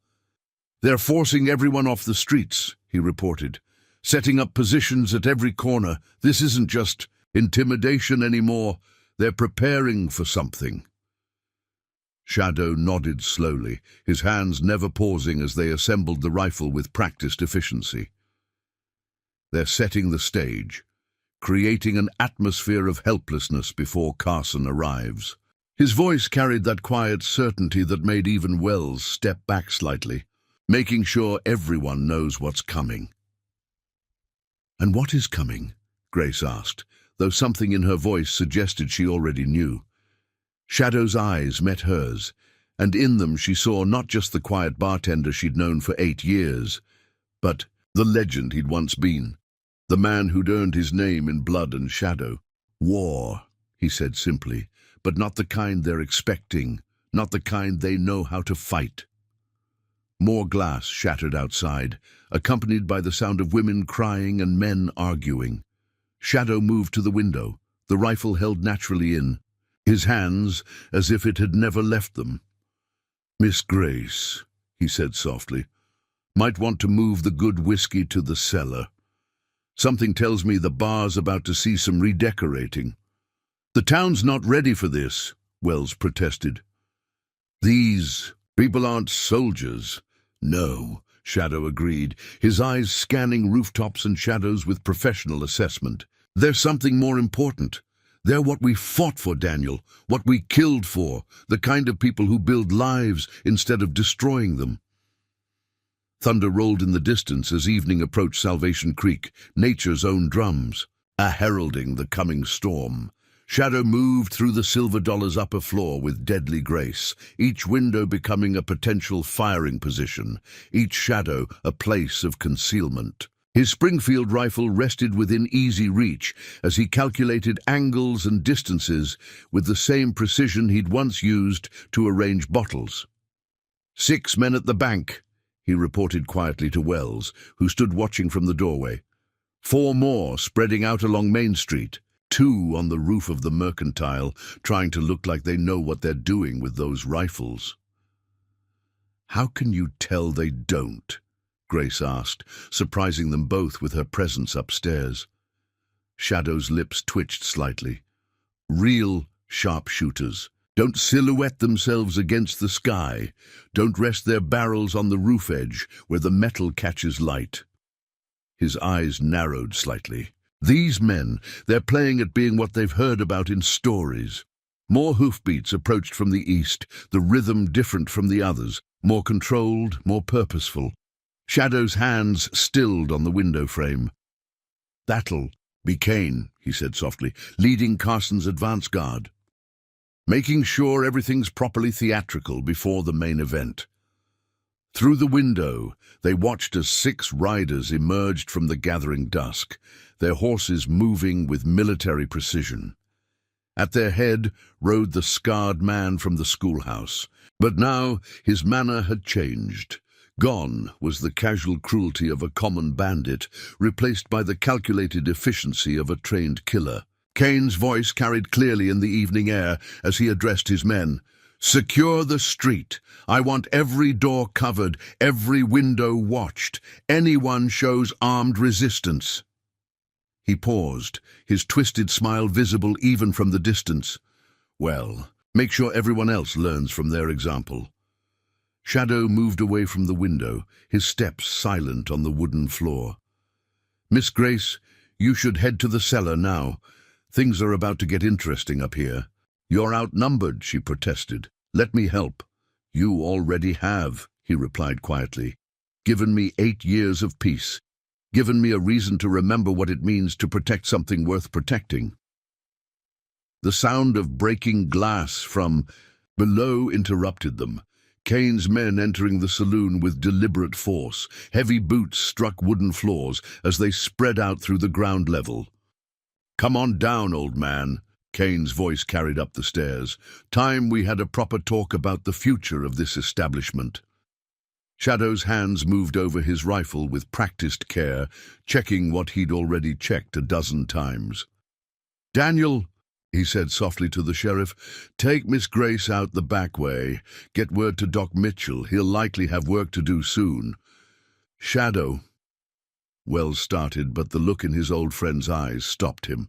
"They're forcing everyone off the streets," he reported, "setting up positions at every corner. This isn't just intimidation anymore. They're preparing for something." Shadow nodded slowly, his hands never pausing as they assembled the rifle with practiced efficiency. "They're setting the stage, creating an atmosphere of helplessness before Carson arrives." His voice carried that quiet certainty that made even Wells step back slightly, making sure everyone knows what's coming. "And what is coming?" Grace asked, though something in her voice suggested she already knew. Shadow's eyes met hers, and in them she saw not just the quiet bartender she'd known for 8 years, but the legend he'd once been, the man who'd earned his name in blood and shadow. "War," he said simply, "but not the kind they're expecting, not the kind they know how to fight." More glass shattered outside, accompanied by the sound of women crying and men arguing. Shadow moved to the window, the rifle held naturally in, his hands as if it had never left them. "Miss Grace," he said softly, Might want to move the good whiskey to the cellar. Something tells me the bar's about to see some redecorating. The town's not ready for this, Wells protested. These people aren't soldiers. No, Shadow agreed, his eyes scanning rooftops and shadows with professional assessment. There's something more important. They're what we fought for, Daniel, what we killed for, the kind of people who build lives instead of destroying them. Thunder rolled in the distance as evening approached Salvation Creek, nature's own drums, heralding the coming storm. Shadow moved through the Silver Dollar's upper floor with deadly grace, each window becoming a potential firing position, each shadow a place of concealment. His Springfield rifle rested within easy reach as he calculated angles and distances with the same precision he'd once used to arrange bottles. 6 men at the bank, he reported quietly to Wells, who stood watching from the doorway. 4 more spreading out along Main Street. 2 on the roof of the Mercantile, trying to look like they know what they're doing with those rifles. How can you tell they don't? Grace asked, surprising them both with her presence upstairs. Shadow's lips twitched slightly. Real sharpshooters. Don't silhouette themselves against the sky. Don't rest their barrels on the roof edge where the metal catches light. His eyes narrowed slightly. These men, they're playing at being what they've heard about in stories. More hoofbeats approached from the east, the rhythm different from the others, more controlled, more purposeful. Shadow's hands stilled on the window frame. That'll be Kane, he said softly, leading Carson's advance guard. Making sure everything's properly theatrical before the main event. Through the window, they watched as 6 riders emerged from the gathering dusk, their horses moving with military precision. At their head rode the scarred man from the schoolhouse, but now his manner had changed. Gone was the casual cruelty of a common bandit, replaced by the calculated efficiency of a trained killer. Kane's voice carried clearly in the evening air as he addressed his men. Secure the street. I want every door covered, every window watched. Anyone shows armed resistance. He paused, his twisted smile visible even from the distance. Well, make sure everyone else learns from their example. Shadow moved away from the window, his steps silent on the wooden floor. Miss Grace, you should head to the cellar now. Things are about to get interesting up here. You're outnumbered, she protested. Let me help. You already have, he replied quietly. Given me 8 years of peace. Given me a reason to remember what it means to protect something worth protecting. The sound of breaking glass from below interrupted them. Kane's men entering the saloon with deliberate force. Heavy boots struck wooden floors as they spread out through the ground level. Come on down, old man. Kane's voice carried up the stairs. Time we had a proper talk about the future of this establishment. Shadow's hands moved over his rifle with practiced care, checking what he'd already checked a dozen times. Daniel, he said softly to the sheriff, take Miss Grace out the back way. Get word to Doc Mitchell. He'll likely have work to do soon. Shadow. Wells started, but the look in his old friend's eyes stopped him.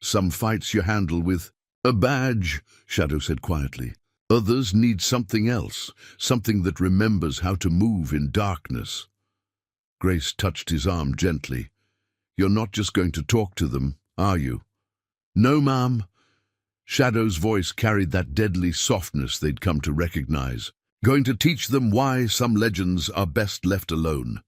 Some fights you handle with a badge, Shadow said quietly. Others need something else, something that remembers how to move in darkness. Grace touched his arm gently. You're not just going to talk to them, are you? No, ma'am. Shadow's voice carried that deadly softness they'd come to recognize. Going to teach them why some legends are best left alone.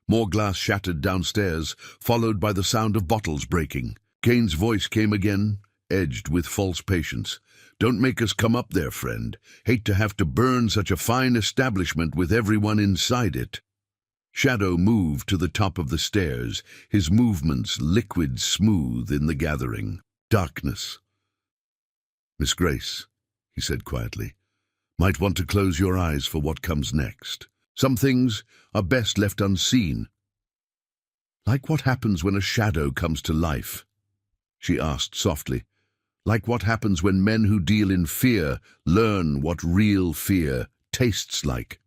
More glass shattered downstairs, followed by the sound of bottles breaking. Kane's voice came again, edged with false patience. Don't make us come up there, friend. Hate to have to burn such a fine establishment with everyone inside it. Shadow moved to the top of the stairs, his movements liquid smooth in the gathering. Darkness. Miss Grace, he said quietly, might want to close your eyes for what comes next. Some things are best left unseen. Like what happens when a shadow comes to life? She asked softly. Like what happens when men who deal in fear learn what real fear tastes like.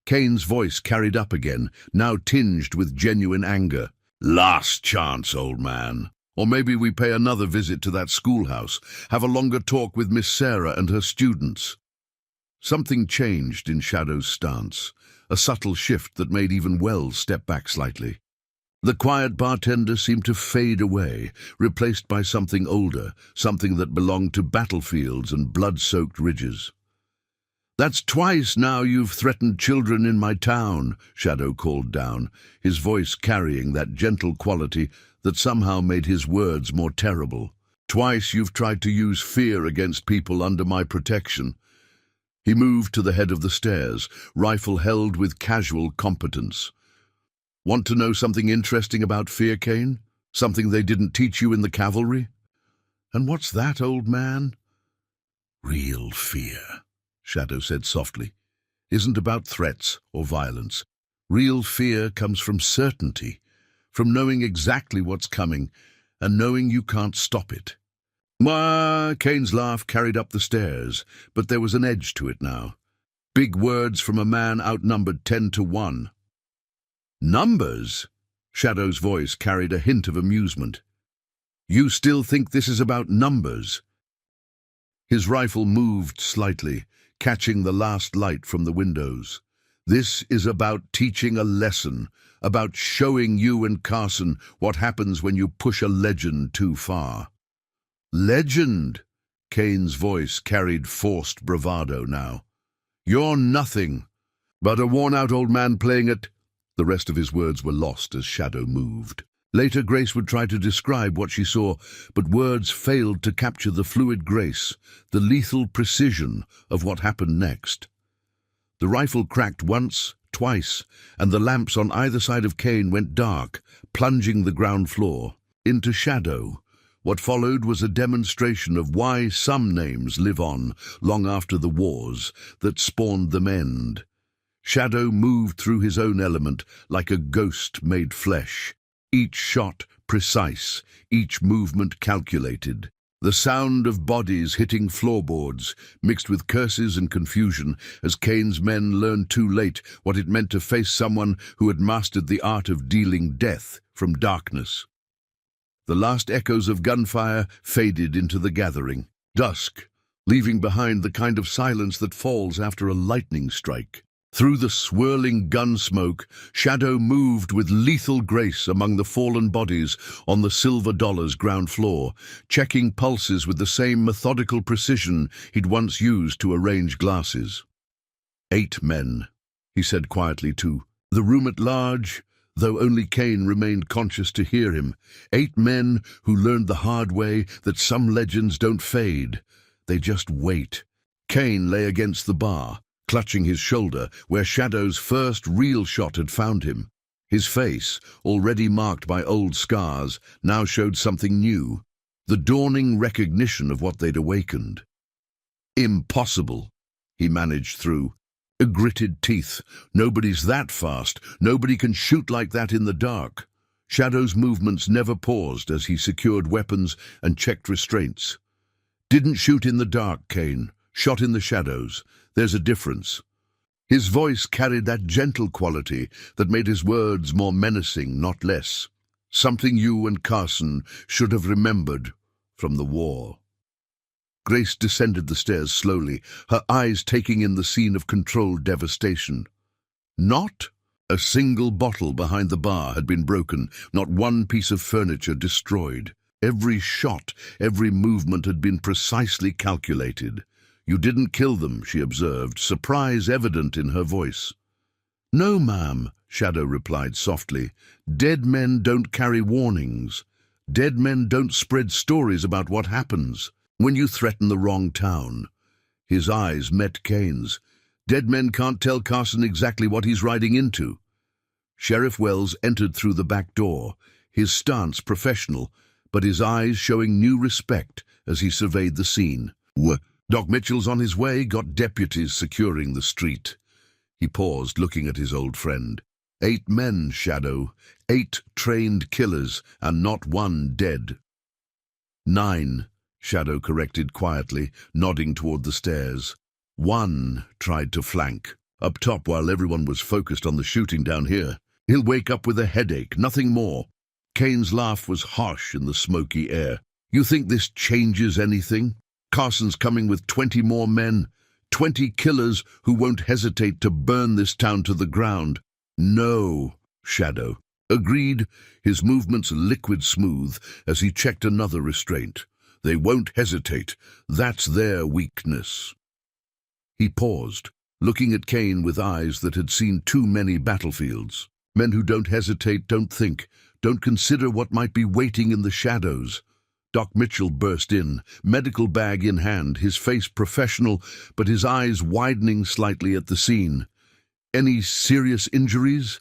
Kane's voice carried up again, now tinged with genuine anger. "Last chance, old man. Or maybe we pay another visit to that schoolhouse, have a longer talk with Miss Sarah and her students." Something changed in Shadow's stance, a subtle shift that made even Wells step back slightly. The quiet bartender seemed to fade away, replaced by something older, something that belonged to battlefields and blood-soaked ridges. "That's twice now you've threatened children in my town," Shadow called down, his voice carrying that gentle quality that somehow made his words more terrible. "Twice you've tried to use fear against people under my protection." He moved to the head of the stairs, rifle held with casual competence. "Want to know something interesting about fear, Kane? Something they didn't teach you in the cavalry?" "And what's that, old man?" "Real fear," Shadow said softly, "isn't about threats or violence. Real fear comes from certainty, from knowing exactly what's coming and knowing you can't stop it." Kane's laugh carried up the stairs, but there was an edge to it now. Big words from a man outnumbered 10-1. "Numbers?" Shadow's voice carried a hint of amusement. "You still think this is about numbers?" His rifle moved slightly, catching the last light from the windows. "This is about teaching a lesson, about showing you and Carson what happens when you push a legend too far." "Legend?" Kane's voice carried forced bravado now. "You're nothing but a worn-out old man playing at—" The rest of his words were lost as Shadow moved. Later, Grace would try to describe what she saw, but words failed to capture the fluid grace, the lethal precision of what happened next. The rifle cracked once, twice, and the lamps on either side of Kane went dark, plunging the ground floor into shadow. What followed was a demonstration of why some names live on long after the wars that spawned them end. Shadow moved through his own element like a ghost made flesh, each shot precise, each movement calculated. The sound of bodies hitting floorboards, mixed with curses and confusion, as Kane's men learned too late what it meant to face someone who had mastered the art of dealing death from darkness. The last echoes of gunfire faded into the gathering dusk, leaving behind the kind of silence that falls after a lightning strike. Through the swirling gun smoke, Shadow moved with lethal grace among the fallen bodies on the Silver Dollar's ground floor, checking pulses with the same methodical precision he'd once used to arrange glasses. 8 men, he said quietly to the room at large, though only Kane remained conscious to hear him. 8 men who learned the hard way that some legends don't fade. They just wait. Kane lay against the bar, clutching his shoulder where Shadow's first real shot had found him. His face, already marked by old scars, now showed something new, the dawning recognition of what they'd awakened. "Impossible," he managed through. Gritted teeth. "Nobody's that fast. Nobody can shoot like that in the dark." Shadow's movements never paused as he secured weapons and checked restraints. "Didn't shoot in the dark, Kane. Shot in the shadows. There's a difference." His voice carried that gentle quality that made his words more menacing, not less. Something you and Carson should have remembered from the war. Grace descended the stairs slowly, her eyes taking in the scene of controlled devastation. Not a single bottle behind the bar had been broken, not one piece of furniture destroyed. Every shot, every movement had been precisely calculated. "You didn't kill them," she observed, surprise evident in her voice. "No, ma'am," Shadow replied softly. "Dead men don't carry warnings. Dead men don't spread stories about what happens when you threaten the wrong town." His eyes met Kane's. "Dead men can't tell Carson exactly what he's riding into." Sheriff Wells entered through the back door, his stance professional, but his eyes showing new respect as he surveyed the scene. "Doc Mitchell's on his way, got deputies securing the street." He paused, looking at his old friend. 8 men, Shadow. 8 trained killers, and not one dead." 9, Shadow corrected quietly, nodding toward the stairs. 1 tried to flank. Up top while everyone was focused on the shooting down here. He'll wake up with a headache, nothing more. Kane's laugh was harsh in the smoky air. You think this changes anything? Carson's coming with 20 more men, 20 killers who won't hesitate to burn this town to the ground. No, Shadow agreed, his movements liquid smooth as he checked another restraint. They won't hesitate. That's their weakness. He paused, looking at Kane with eyes that had seen too many battlefields. Men who don't hesitate, don't think, don't consider what might be waiting in the shadows. Doc Mitchell burst in, medical bag in hand, his face professional, but his eyes widening slightly at the scene. Any serious injuries?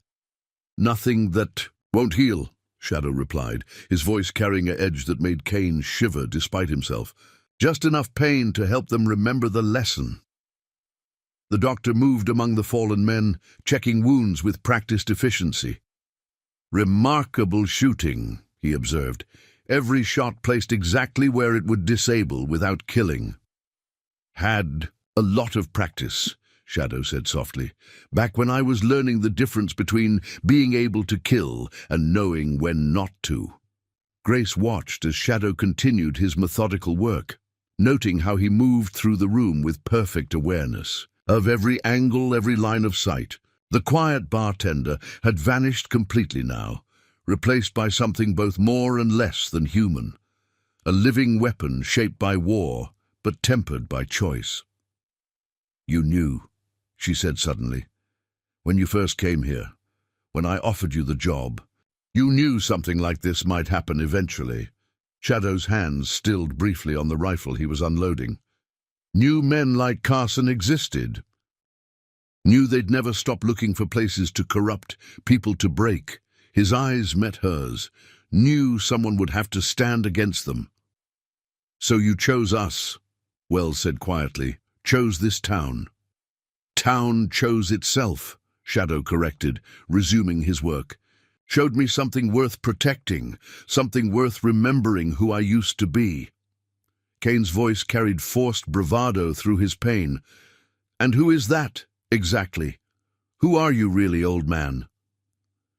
Nothing that won't heal, Shadow replied, his voice carrying an edge that made Kane shiver despite himself. Just enough pain to help them remember the lesson. The doctor moved among the fallen men, checking wounds with practiced efficiency. Remarkable shooting, he observed. Every shot placed exactly where it would disable without killing. Had a lot of practice, Shadow said softly. Back when I was learning the difference between being able to kill and knowing when not to. Grace watched as Shadow continued his methodical work, noting how he moved through the room with perfect awareness. Of every angle, every line of sight. The quiet bartender had vanished completely now, replaced by something both more and less than human. A living weapon shaped by war, but tempered by choice. You knew, she said suddenly, when you first came here, when I offered you the job. You knew something like this might happen eventually. Shadow's hands stilled briefly on the rifle he was unloading. Knew men like Carson existed. Knew they'd never stop looking for places to corrupt, people to break. His eyes met hers. Knew someone would have to stand against them. So you chose us, Wells said quietly. Chose this town. Town chose itself, Shadow corrected, resuming his work. Showed me something worth protecting, something worth remembering who I used to be. Kane's voice carried forced bravado through his pain. And who is that, exactly? Who are you really, old man?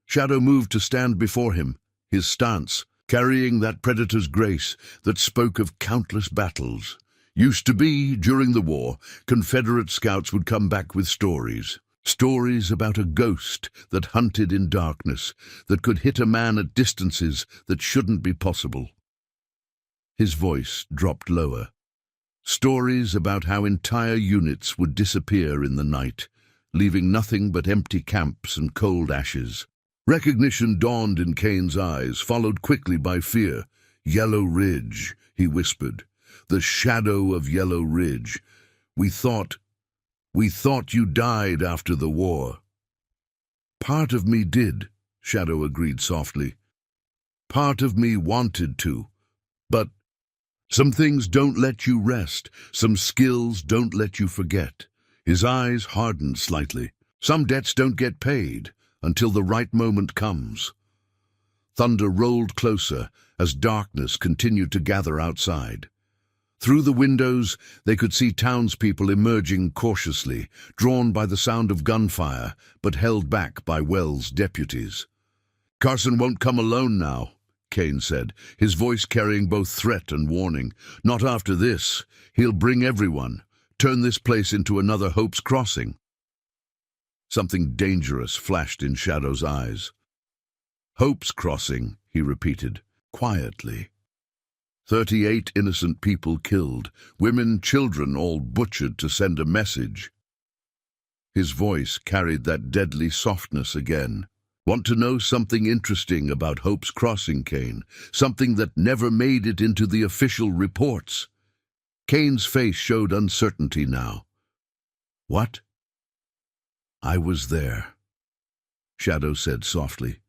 Shadow moved to stand before him, his stance, carrying that predator's grace that spoke of countless battles. Used to be, during the war, Confederate scouts would come back with stories. Stories about a ghost that hunted in darkness, that could hit a man at distances that shouldn't be possible. His voice dropped lower. Stories about how entire units would disappear in the night, leaving nothing but empty camps and cold ashes. Recognition dawned in Kane's eyes, followed quickly by fear. Yellow Ridge, he whispered. The shadow of Yellow Ridge. We thought you died after the war. Part of me did, Shadow agreed softly. Part of me wanted to, but some things don't let you rest, some skills don't let you forget. His eyes hardened slightly. Some debts don't get paid until the right moment comes. Thunder rolled closer as darkness continued to gather outside. Through the windows, they could see townspeople emerging cautiously, drawn by the sound of gunfire, but held back by Wells' deputies. Carson won't come alone now, Kane said, his voice carrying both threat and warning. Not after this. He'll bring everyone, turn this place into another Hope's Crossing. Something dangerous flashed in Shadow's eyes. Hope's Crossing, he repeated, quietly. 38 innocent people killed, women, children all butchered to send a message. His voice carried that deadly softness again. Want to know something interesting about Hope's Crossing, Kane? Something that never made it into the official reports. Kane's face showed uncertainty now. What? I was there, Shadow said softly.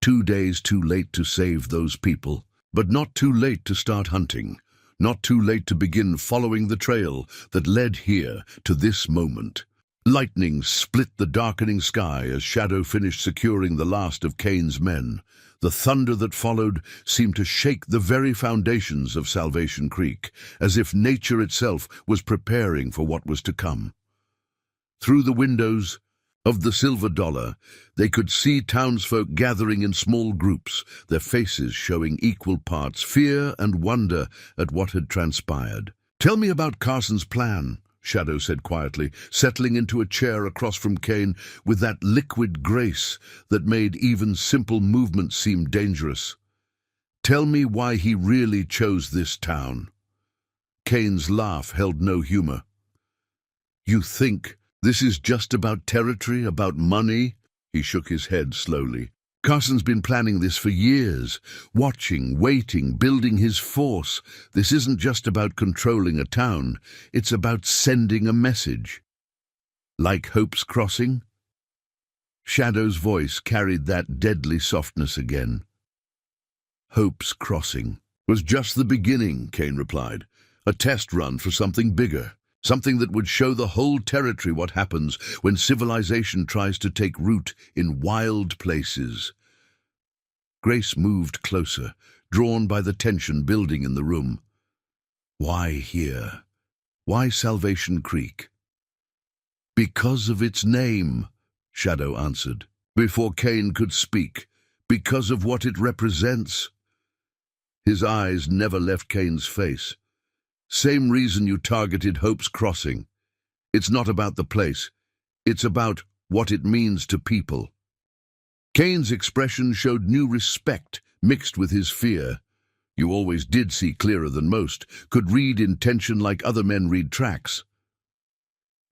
2 days too late to save those people. But not too late to start hunting, not too late to begin following the trail that led here to this moment. Lightning split the darkening sky as Shadow finished securing the last of Kane's men. The thunder that followed seemed to shake the very foundations of Salvation Creek, as if nature itself was preparing for what was to come. Through the windows of the Silver Dollar, they could see townsfolk gathering in small groups, their faces showing equal parts fear and wonder at what had transpired. "Tell me about Carson's plan," Shadow said quietly, settling into a chair across from Kane with that liquid grace that made even simple movement seem dangerous. "Tell me why he really chose this town." Kane's laugh held no humor. "You think this is just about territory, about money?" He shook his head slowly. "Carson's been planning this for years, watching, waiting, building his force. This isn't just about controlling a town, it's about sending a message." "Like Hope's Crossing?" Shadow's voice carried that deadly softness again. "Hope's Crossing was just the beginning," Kane replied. "A test run for something bigger. Something that would show the whole territory what happens when civilization tries to take root in wild places." Grace moved closer, drawn by the tension building in the room. "Why here? Why Salvation Creek?" "Because of its name," Shadow answered, before Kane could speak. "Because of what it represents." His eyes never left Kane's face. "Same reason you targeted Hope's Crossing. It's not about the place. It's about what it means to people." Kane's expression showed new respect mixed with his fear. "You always did see clearer than most, could read intention like other men read tracks."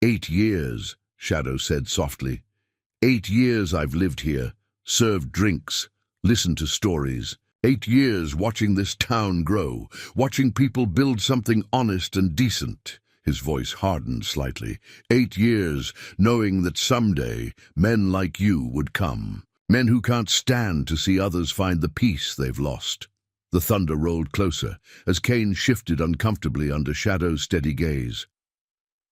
8 years, Shadow said softly. 8 years I've lived here, served drinks, listened to stories. 8 years watching this town grow, watching people build something honest and decent." His voice hardened slightly. 8 years knowing that someday men like you would come. Men who can't stand to see others find the peace they've lost. The thunder rolled closer as Kane shifted uncomfortably under Shadow's steady gaze.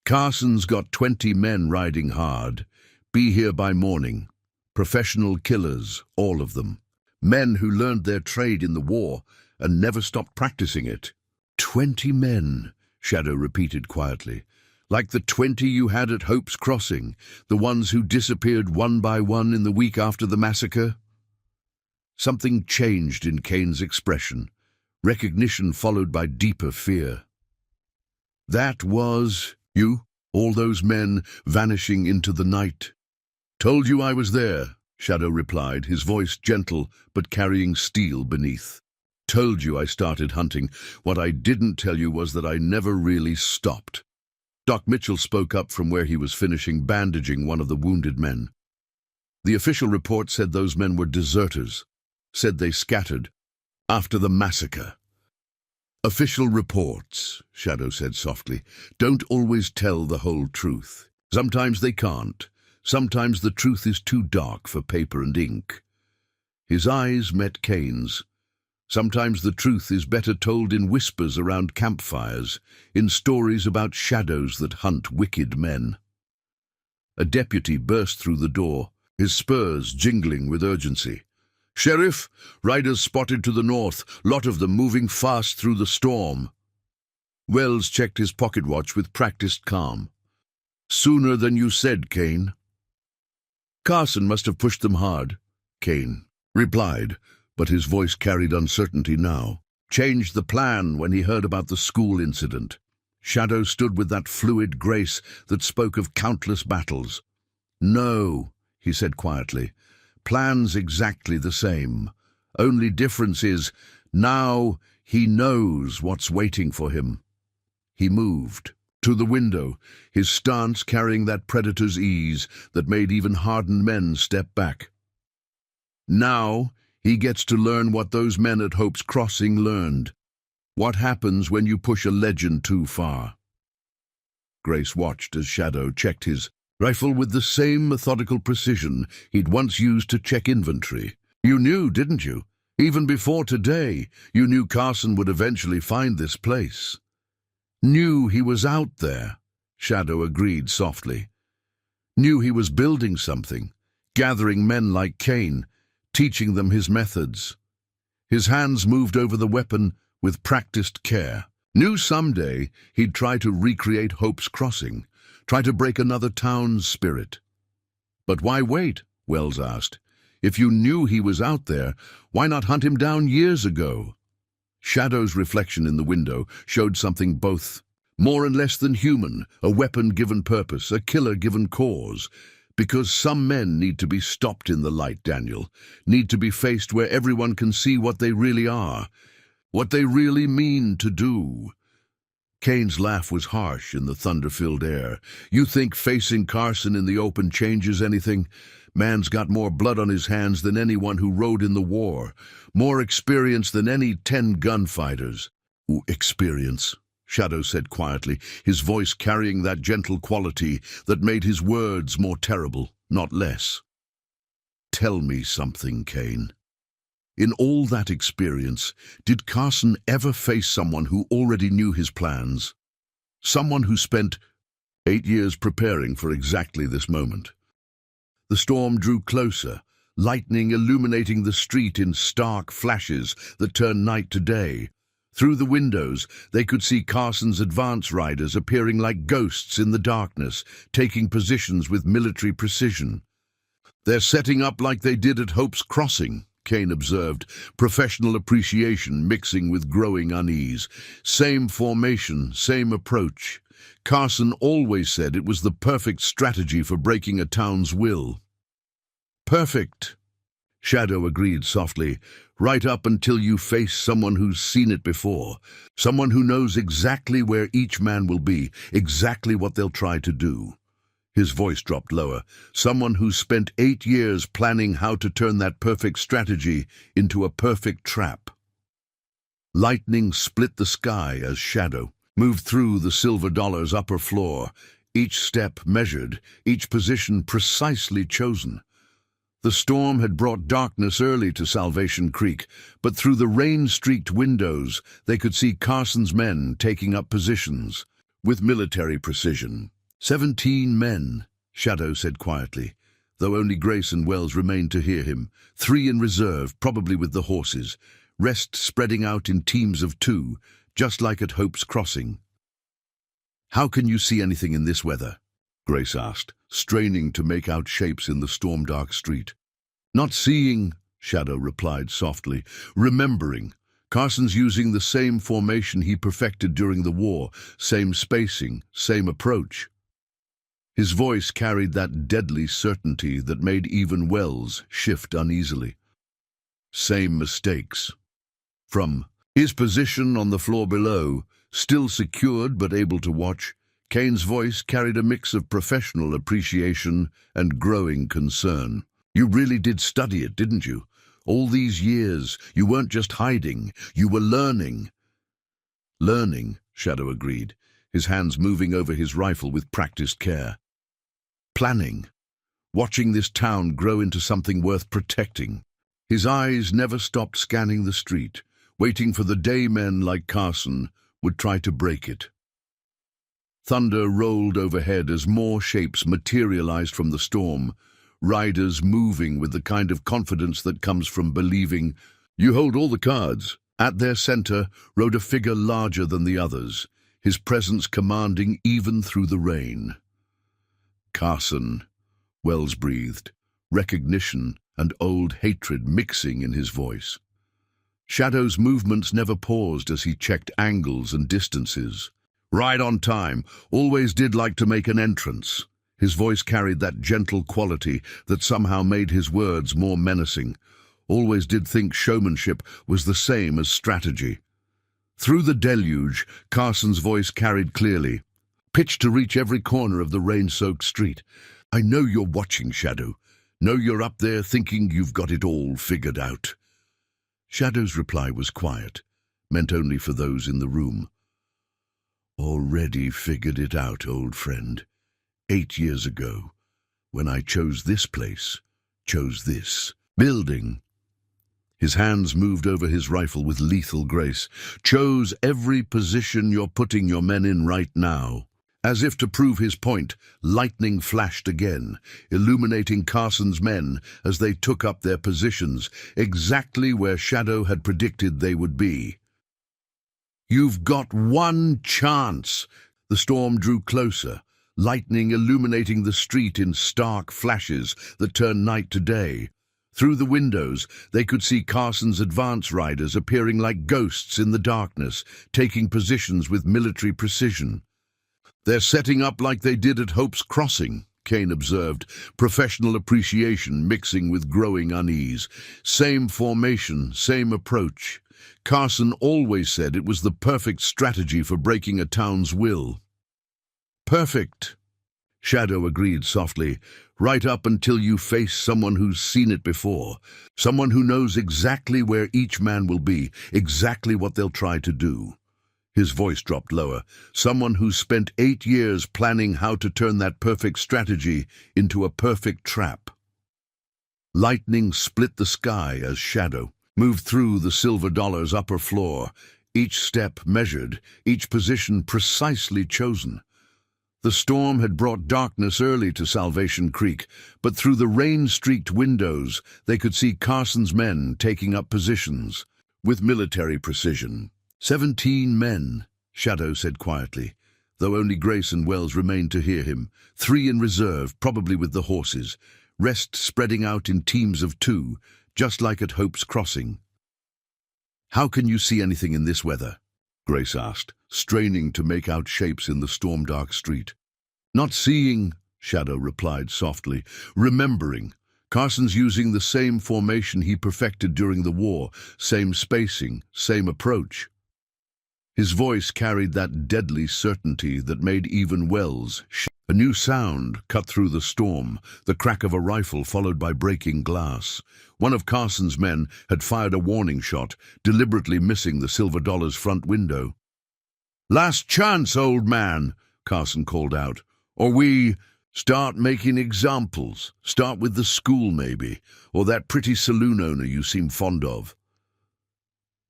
"Carson's got 20 men riding hard. Be here by morning. Professional killers, all of them. Men who learned their trade in the war and never stopped practicing it." 20 men, Shadow repeated quietly. "Like the 20 you had at Hope's Crossing, the ones who disappeared one by one in the week after the massacre?" Something changed in Kane's expression, recognition followed by deeper fear. "That was you? All those men vanishing into the night?" "Told you I was there," Shadow replied, his voice gentle but carrying steel beneath. "Told you I started hunting. What I didn't tell you was that I never really stopped." Doc Mitchell spoke up from where he was finishing bandaging one of the wounded men. "The official report said those men were deserters, said they scattered after the massacre." "Official reports," Shadow said softly, "don't always tell the whole truth. Sometimes they can't. Sometimes the truth is too dark for paper and ink." His eyes met Kane's. "Sometimes the truth is better told in whispers around campfires, in stories about shadows that hunt wicked men." A deputy burst through the door, his spurs jingling with urgency. "Sheriff, riders spotted to the north, lot of them moving fast through the storm." Wells checked his pocket watch with practiced calm. "Sooner than you said, Kane." "Carson must have pushed them hard," Kane replied, but his voice carried uncertainty now. "Changed the plan when he heard about the school incident." Shadow stood with that fluid grace that spoke of countless battles. "No," he said quietly. "Plan's exactly the same. Only difference is, now he knows what's waiting for him." He moved to the window, his stance carrying that predator's ease that made even hardened men step back. Now he gets to learn what those men at Hope's Crossing learned. What happens when you push a legend too far? Grace watched as Shadow checked his rifle with the same methodical precision he'd once used to check inventory. "You knew, didn't you? Even before today, you knew Carson would eventually find this place." "Knew he was out there," Shadow agreed softly. "Knew he was building something, gathering men like Kane, teaching them his methods." His hands moved over the weapon with practiced care. Knew someday he'd try to recreate Hope's Crossing, Try to break another town's spirit. But why wait? Wells asked. If you knew he was out there, why not hunt him down years ago? Shadow's reflection in the window showed something both more and less than human, a weapon given purpose, a killer given cause. Because some men need to be stopped in the light, Daniel, need to be faced where everyone can see what they really are, what they really mean to do. Kane's laugh was harsh in the thunder-filled air. You think facing Carson in the open changes anything? Man's got more blood on his hands than anyone who rode in the war, more experience than any 10 gunfighters. Experience, Shadow said quietly, his voice carrying that gentle quality that made his words more terrible, not less. Tell me something, Kane. In all that experience, did Carson ever face someone who already knew his plans? Someone who spent 8 years preparing for exactly this moment? The storm drew closer, lightning illuminating the street in stark flashes that turned night to day. Through the windows, they could see Carson's advance riders appearing like ghosts in the darkness, taking positions with military precision. They're setting up like they did at Hope's Crossing, Kane observed, professional appreciation mixing with growing unease. Same formation, same approach. Carson always said it was the perfect strategy for breaking a town's will. Perfect, Shadow agreed softly, right up until you face someone who's seen it before, someone who knows exactly where each man will be, exactly what they'll try to do. His voice dropped lower. Someone who spent 8 years planning how to turn that perfect strategy into a perfect trap. Lightning split the sky as Shadow moved through the Silver Dollar's upper floor, each step measured, each position precisely chosen. The storm had brought darkness early to Salvation Creek, but through the rain-streaked windows they could see Carson's men taking up positions with military precision. 17 men, Shadow said quietly, though only Grace and Wells remained to hear him. 3 in reserve, probably with the horses, rest spreading out in teams of 2, just like at Hope's Crossing. How can you see anything in this weather? Grace asked, straining to make out shapes in the storm-dark street. Not seeing, Shadow replied softly, remembering. Carson's using the same formation he perfected during the war, same spacing, same approach. His voice carried that deadly certainty that made even Wells shift uneasily. Same mistakes. From his position on the floor below, still secured but able to watch, Kane's voice carried a mix of professional appreciation and growing concern. You really did study it, didn't you? All these years, you weren't just hiding, you were learning. Learning, Shadow agreed, his hands moving over his rifle with practiced care. Planning, watching this town grow into something worth protecting. His eyes never stopped scanning the street, waiting for the day men like Carson would try to break it. Thunder rolled overhead as more shapes materialized from the storm, riders moving with the kind of confidence that comes from believing. You hold all the cards. At their center rode a figure larger than the others, his presence commanding even through the rain. Carson, Wells breathed, recognition and old hatred mixing in his voice. Shadow's movements never paused as he checked angles and distances. Right on time, always did like to make an entrance. His voice carried that gentle quality that somehow made his words more menacing. Always did think showmanship was the same as strategy. Through the deluge, Carson's voice carried clearly, pitched to reach every corner of the rain-soaked street. I know you're watching, Shadow. Know you're up there thinking you've got it all figured out. Shadow's reply was quiet, meant only for those in the room. Already figured it out, old friend. 8 years ago, when I chose this place, chose this building. His hands moved over his rifle with lethal grace. Chose every position you're putting your men in right now. As if to prove his point, lightning flashed again, illuminating Carson's men as they took up their positions, exactly where Shadow had predicted they would be. You've got one chance. The storm drew closer, lightning illuminating the street in stark flashes that turned night to day. Through the windows, they could see Carson's advance riders appearing like ghosts in the darkness, taking positions with military precision. "They're setting up like they did at Hope's Crossing," Kane observed, professional appreciation mixing with growing unease. "Same formation, same approach. Carson always said it was the perfect strategy for breaking a town's will." "Perfect," Shadow agreed softly, "right up until you face someone who's seen it before, someone who knows exactly where each man will be, exactly what they'll try to do." His voice dropped lower. "Someone who's spent 8 years planning how to turn that perfect strategy into a perfect trap." Lightning split the sky as Shadow moved through the Silver Dollar's upper floor, each step measured, each position precisely chosen. The storm had brought darkness early to Salvation Creek, but through the rain-streaked windows they could see Carson's men taking up positions with military precision. 17 men, Shadow said quietly, though only Grace and Wells remained to hear him. 3 in reserve, probably with the horses, rest spreading out in teams of 2, just like at Hope's Crossing. "How can you see anything in this weather?" Grace asked, straining to make out shapes in the storm-dark street. "Not seeing," Shadow replied softly, "remembering. Carson's using the same formation he perfected during the war, same spacing, same approach." His voice carried that deadly certainty that made even Wells shake. A new sound cut through the storm, the crack of a rifle followed by breaking glass. One of Carson's men had fired a warning shot, deliberately missing the Silver Dollar's front window. "Last chance, old man," Carson called out. "Or we start making examples. Start with the school, maybe, or that pretty saloon owner you seem fond of."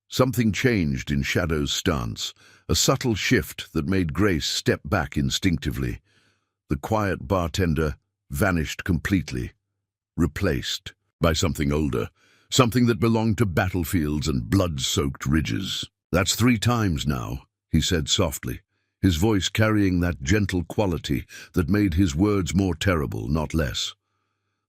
Something changed in Shadow's stance, a subtle shift that made Grace step back instinctively. The quiet bartender vanished completely, replaced by something older, something that belonged to battlefields and blood-soaked ridges. "That's 3 times now," he said softly, his voice carrying that gentle quality that made his words more terrible, not less.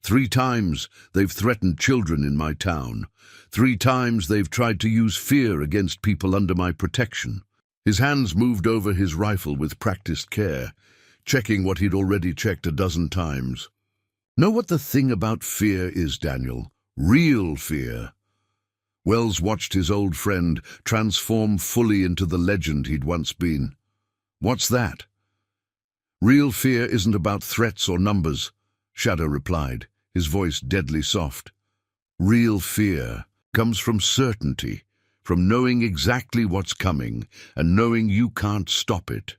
3 times they've threatened children in my town. 3 times they've tried to use fear against people under my protection. His hands moved over his rifle with practiced care, checking what he'd already checked a dozen times. "Know what the thing about fear is, Daniel? Real fear." Wells watched his old friend transform fully into the legend he'd once been. "What's that?" "Real fear isn't about threats or numbers," Shadow replied, his voice deadly soft. "Real fear comes from certainty, from knowing exactly what's coming and knowing you can't stop it."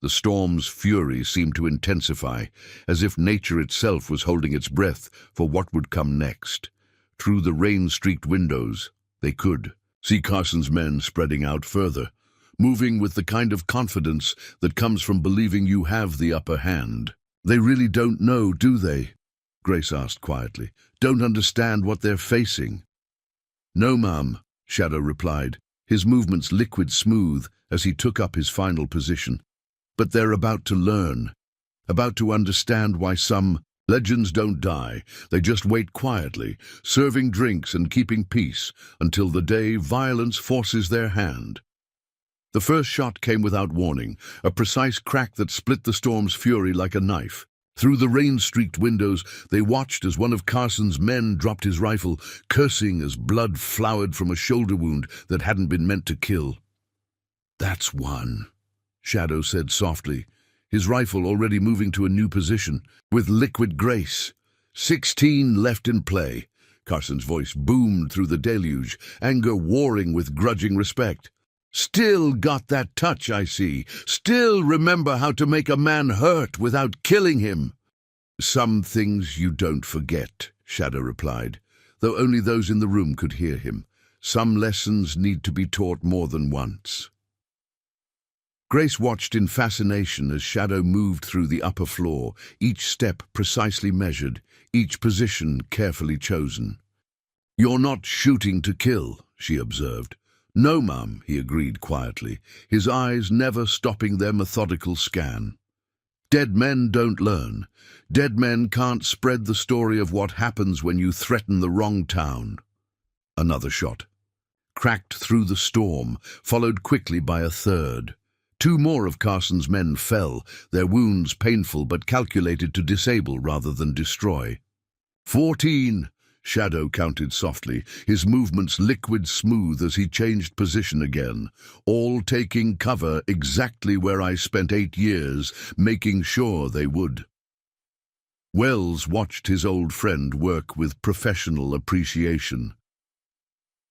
The storm's fury seemed to intensify, as if nature itself was holding its breath for what would come next. Through the rain-streaked windows, they could see Carson's men spreading out further, moving with the kind of confidence that comes from believing you have the upper hand. "They really don't know, do they?" Grace asked quietly. "Don't understand what they're facing?" "No, ma'am," Shadow replied, his movements liquid smooth as he took up his final position. "But they're about to learn, about to understand why some legends don't die. They just wait quietly, serving drinks and keeping peace until the day violence forces their hand." The first shot came without warning, a precise crack that split the storm's fury like a knife. Through the rain-streaked windows, they watched as one of Carson's men dropped his rifle, cursing as blood flowered from a shoulder wound that hadn't been meant to kill. "That's one," Shadow said softly, his rifle already moving to a new position, with liquid grace. 16 left in play. Carson's voice boomed through the deluge, anger warring with grudging respect. "Still got that touch, I see. Still remember how to make a man hurt without killing him." "Some things you don't forget," Shadow replied, though only those in the room could hear him. "Some lessons need to be taught more than once." Grace watched in fascination as Shadow moved through the upper floor, each step precisely measured, each position carefully chosen. "You're not shooting to kill," she observed. "No, ma'am," he agreed quietly, his eyes never stopping their methodical scan. Dead men don't learn. Dead men can't spread the story of what happens when you threaten the wrong town. Another shot. Cracked through the storm, followed quickly by a third. Two more of Carson's men fell, their wounds painful but calculated to disable rather than destroy. 14, Shadow counted softly, his movements liquid smooth as he changed position again, all taking cover exactly where I spent 8 years, making sure they would. Wells watched his old friend work with professional appreciation.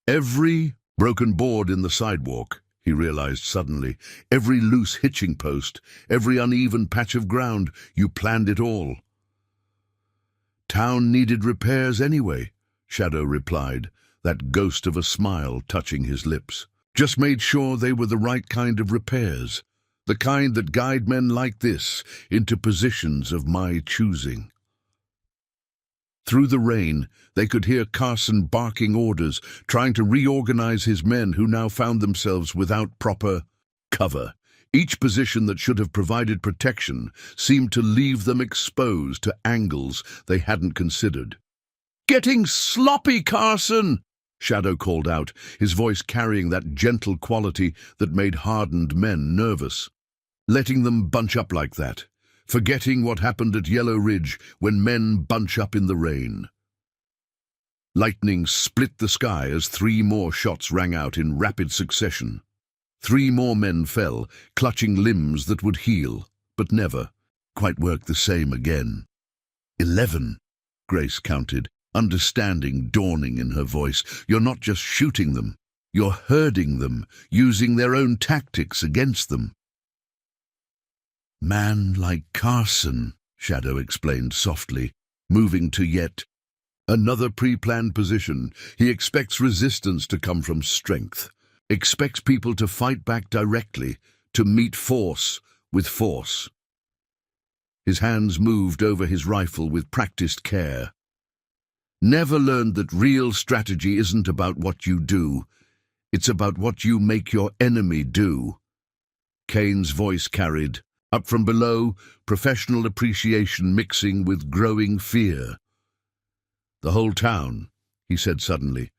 Every broken board in the sidewalk, he realized suddenly, every loose hitching post, every uneven patch of ground, you planned it all. Town needed repairs anyway, Shadow replied, that ghost of a smile touching his lips. Just made sure they were the right kind of repairs, the kind that guide men like this into positions of my choosing. Through the rain, they could hear Carson barking orders, trying to reorganize his men who now found themselves without proper cover. Each position that should have provided protection seemed to leave them exposed to angles they hadn't considered. "Getting sloppy, Carson!" Shadow called out, his voice carrying that gentle quality that made hardened men nervous. Letting them bunch up like that. Forgetting what happened at Yellow Ridge when men bunch up in the rain. Lightning split the sky as 3 more shots rang out in rapid succession. 3 more men fell, clutching limbs that would heal, but never quite work the same again. 11, Grace counted, understanding dawning in her voice. You're not just shooting them, you're herding them, using their own tactics against them. Man like Carson, Shadow explained softly, moving to yet another pre-planned position. He expects resistance to come from strength, expects people to fight back directly, to meet force with force. His hands moved over his rifle with practiced care. Never learned that real strategy isn't about what you do, it's about what you make your enemy do. Kane's voice carried. Up from below, professional appreciation mixing with growing fear. The whole town, he said suddenly.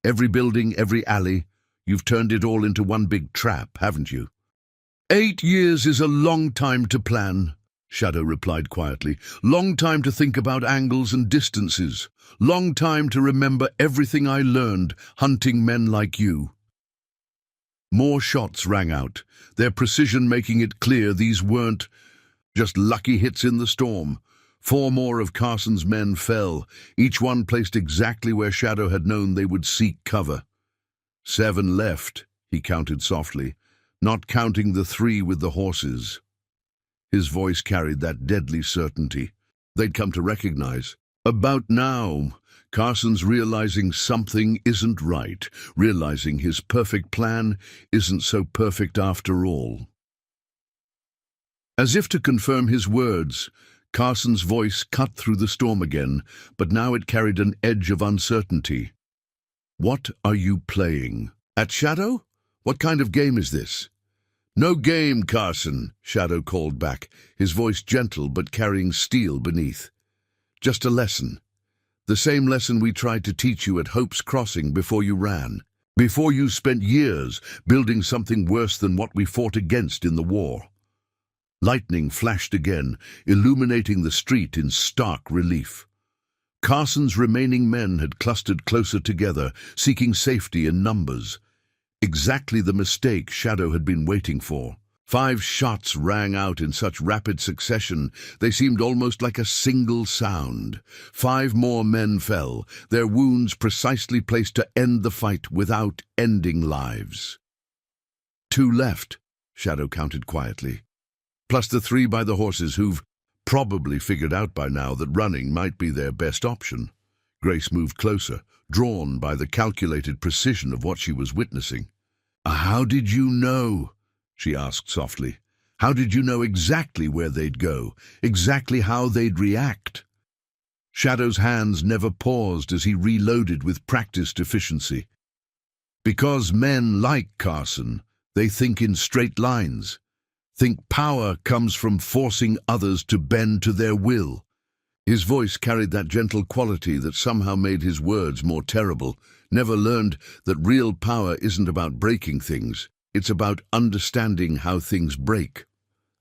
Every building, every alley, you've turned it all into one big trap, haven't you? 8 years is a long time to plan, Shadow replied quietly. Long time to think about angles and distances. Long time to remember everything I learned hunting men like you. More shots rang out, their precision making it clear these weren't just lucky hits in the storm. 4 more of Carson's men fell, each one placed exactly where Shadow had known they would seek cover. 7 left, he counted softly, not counting the 3 with the horses. His voice carried that deadly certainty they'd come to recognize. About now, Carson's realizing something isn't right, realizing his perfect plan isn't so perfect after all. As if to confirm his words, Carson's voice cut through the storm again, but now it carried an edge of uncertainty. What are you playing? At Shadow? What kind of game is this? No game, Carson, Shadow called back, his voice gentle but carrying steel beneath. Just a lesson. The same lesson we tried to teach you at Hope's Crossing before you ran. Before you spent years building something worse than what we fought against in the war. Lightning flashed again, illuminating the street in stark relief. Carson's remaining men had clustered closer together, seeking safety in numbers. Exactly the mistake Shadow had been waiting for. 5 shots rang out in such rapid succession, they seemed almost like a single sound. 5 more men fell, their wounds precisely placed to end the fight without ending lives. 2 left, Shadow counted quietly, plus the 3 by the horses who've probably figured out by now that running might be their best option. Grace moved closer, drawn by the calculated precision of what she was witnessing. How did you know? She asked softly. How did you know exactly where they'd go, exactly how they'd react? Shadow's hands never paused as he reloaded with practiced efficiency. Because men like Carson, they think in straight lines. Think power comes from forcing others to bend to their will. His voice carried that gentle quality that somehow made his words more terrible. Never learned that real power isn't about breaking things. It's about understanding how things break.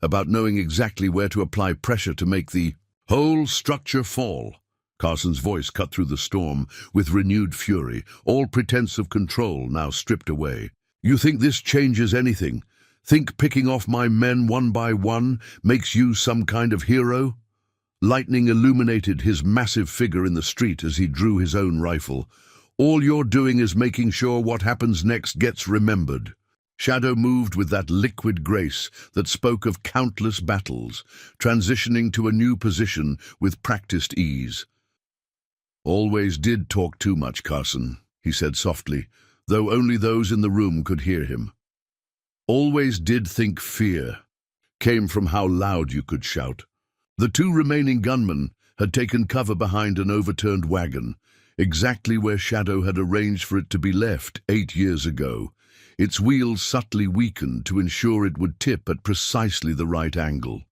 About knowing exactly where to apply pressure to make the whole structure fall. Carson's voice cut through the storm with renewed fury, all pretense of control now stripped away. You think this changes anything? Think picking off my men one by one makes you some kind of hero? Lightning illuminated his massive figure in the street as he drew his own rifle. All you're doing is making sure what happens next gets remembered. Shadow moved with that liquid grace that spoke of countless battles, transitioning to a new position with practiced ease. Always did talk too much, Carson, he said softly, though only those in the room could hear him. Always did think fear came from how loud you could shout. The two remaining gunmen had taken cover behind an overturned wagon, exactly where Shadow had arranged for it to be left 8 years ago, its wheels subtly weakened to ensure it would tip at precisely the right angle.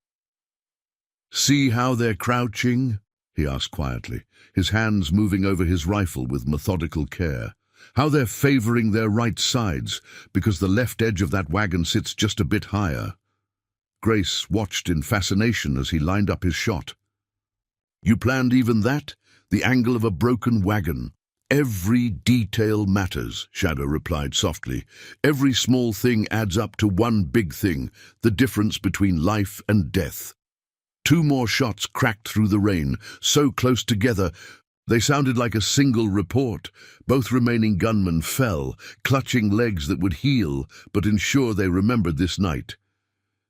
"See how they're crouching?" he asked quietly, his hands moving over his rifle with methodical care. "How they're favoring their right sides, because the left edge of that wagon sits just a bit higher." Grace watched in fascination as he lined up his shot. "You planned even that? The angle of a broken wagon?" "Every detail matters," Shadow replied softly. "Every small thing adds up to one big thing, the difference between life and death." 2 more shots cracked through the rain, so close together they sounded like a single report. Both remaining gunmen fell, clutching legs that would heal but ensure they remembered this night.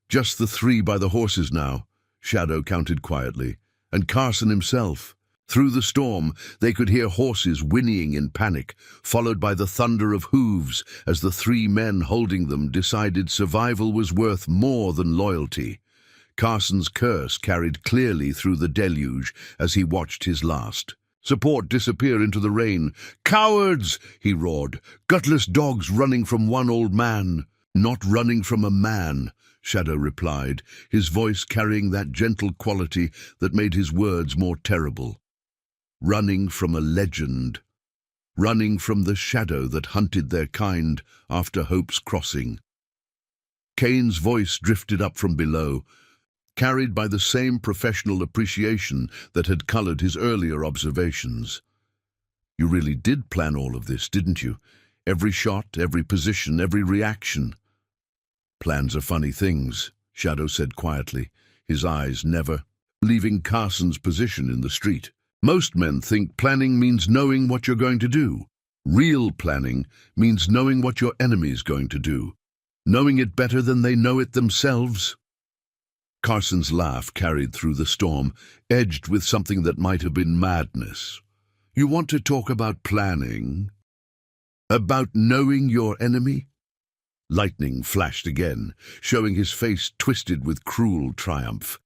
Just the 3 by the horses now, Shadow counted quietly, and Carson himself. Through the storm, they could hear horses whinnying in panic, followed by the thunder of hooves as the 3 men holding them decided survival was worth more than loyalty. Carson's curse carried clearly through the deluge as he watched his last support disappear into the rain. "Cowards!" he roared. "Gutless dogs running from one old man." "Not running from a man," Shadow replied, his voice carrying that gentle quality that made his words more terrible. "Running from a legend. Running from the shadow that hunted their kind after Hope's Crossing." Kane's voice drifted up from below, carried by the same professional appreciation that had colored his earlier observations. "You really did plan all of this, didn't you? Every shot, every position, every reaction." "Plans are funny things," Shadow said quietly, his eyes never leaving Carson's position in the street. "Most men think planning means knowing what you're going to do. Real planning means knowing what your enemy's going to do, knowing it better than they know it themselves." Carson's laugh carried through the storm, edged with something that might have been madness. "You want to talk about planning? About knowing your enemy?" Lightning flashed again, showing his face twisted with cruel triumph.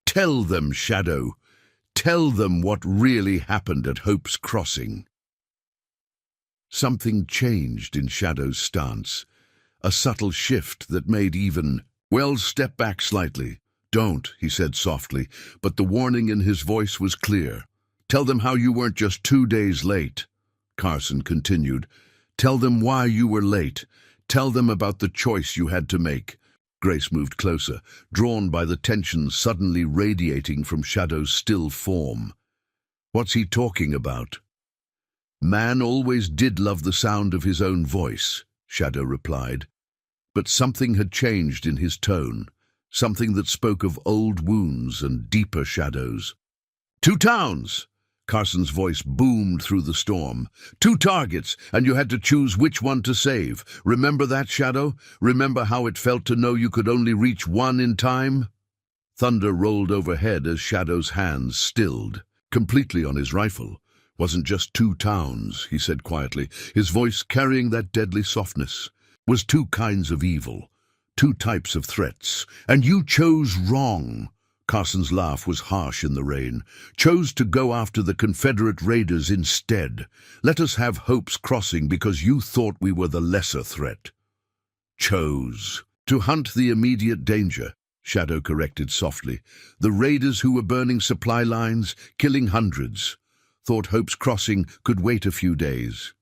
"Tell them, Shadow. Tell them what really happened at Hope's Crossing." Something changed in Shadow's stance, a subtle shift that made even Wells step back slightly. "Don't," he said softly, but the warning in his voice was clear. "Tell them how you weren't just 2 days late." Carson continued. "Tell them why you were late. Tell them about the choice you had to make." Grace moved closer, drawn by the tension suddenly radiating from Shadow's still form. "What's he talking about?" "Man always did love the sound of his own voice," Shadow replied. But something had changed in his tone, something that spoke of old wounds and deeper shadows. "2 towns!" Carson's voice boomed through the storm. "2 targets, and you had to choose which one to save. Remember that, Shadow? Remember how it felt to know you could only reach one in time?" Thunder rolled overhead as Shadow's hands stilled, completely on his rifle. "Wasn't just 2 towns," he said quietly, his voice carrying that deadly softness. "Was 2 kinds of evil, 2 types of threats, and you chose wrong." Carson's laugh was harsh in the rain. "Chose to go after the Confederate raiders instead. Let us have Hope's Crossing because you thought we were the lesser threat." "Chose," To hunt the immediate danger, Shadow corrected softly. The raiders who were burning supply lines, killing hundreds, thought Hope's Crossing could wait a few days.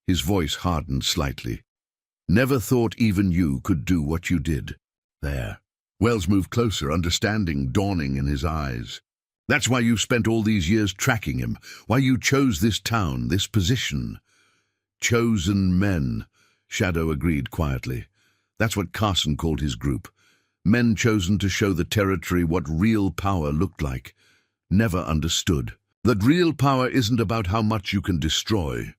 His voice hardened slightly. Never thought even you could do what you did. There. Wells moved closer, understanding dawning in his eyes. That's why you spent all these years tracking him, why you chose this town, this position. Chosen men, Shadow agreed quietly. That's what Carson called his group. Men chosen to show the territory what real power looked like. Never understood. That real power isn't about how much you can destroy.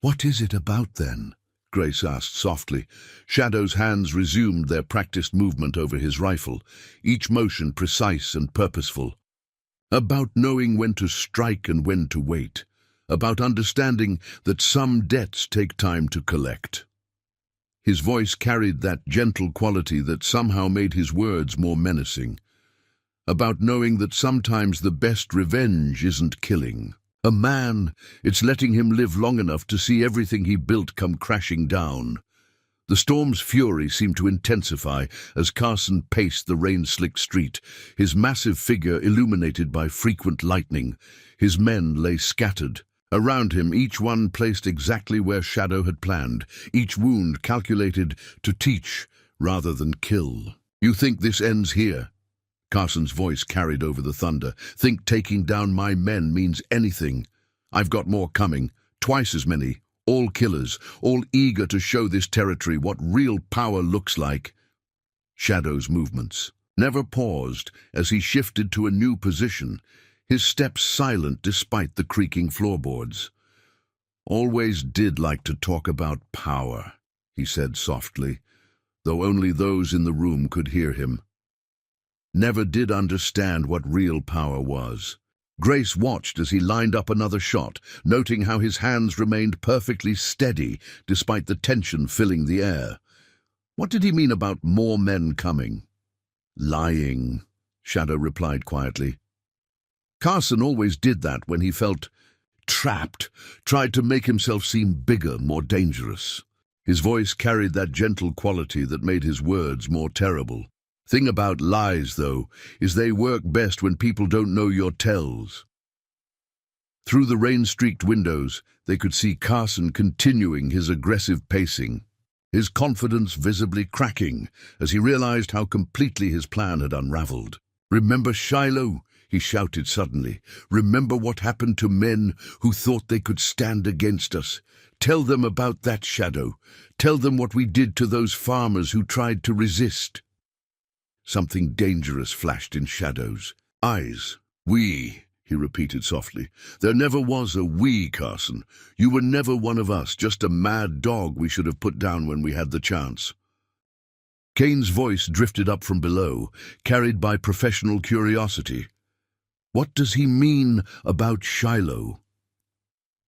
What is it about then? Grace asked softly. Shadow's hands resumed their practiced movement over his rifle, each motion precise and purposeful. About knowing when to strike and when to wait. About understanding that some debts take time to collect. His voice carried that gentle quality that somehow made his words more menacing. About knowing that sometimes the best revenge isn't killing. A man, it's letting him live long enough to see everything he built come crashing down. The storm's fury seemed to intensify as Carson paced the rain-slicked street, his massive figure illuminated by frequent lightning. His men lay scattered. Around him, each one placed exactly where Shadow had planned, each wound calculated to teach rather than kill. You think this ends here? Carson's voice carried over the thunder. Think taking down my men means anything? I've got more coming, twice as many. All killers, all eager to show this territory what real power looks like. Shadow's movements never paused as he shifted to a new position, his steps silent despite the creaking floorboards. Always did like to talk about power, he said softly, though only those in the room could hear him. Never did understand what real power was. Grace watched as he lined up another shot, noting how his hands remained perfectly steady despite the tension filling the air. What did he mean about more men coming? Lying, Shadow replied quietly. Carson always did that when he felt trapped, tried to make himself seem bigger, more dangerous. His voice carried that gentle quality that made his words more terrible. Thing about lies, though, is they work best when people don't know your tells. Through the rain-streaked windows, they could see Carson continuing his aggressive pacing, his confidence visibly cracking as he realized how completely his plan had unraveled. "Remember Shiloh?" he shouted suddenly. "Remember what happened to men who thought they could stand against us? Tell them about that, Shadow. Tell them what we did to those farmers who tried to resist." Something dangerous flashed in Shadow's eyes. "We," he repeated softly. "There never was a we, Carson. You were never one of us, just a mad dog we should have put down when we had the chance." Kane's voice drifted up from below, carried by professional curiosity. "What does he mean about Shiloh?"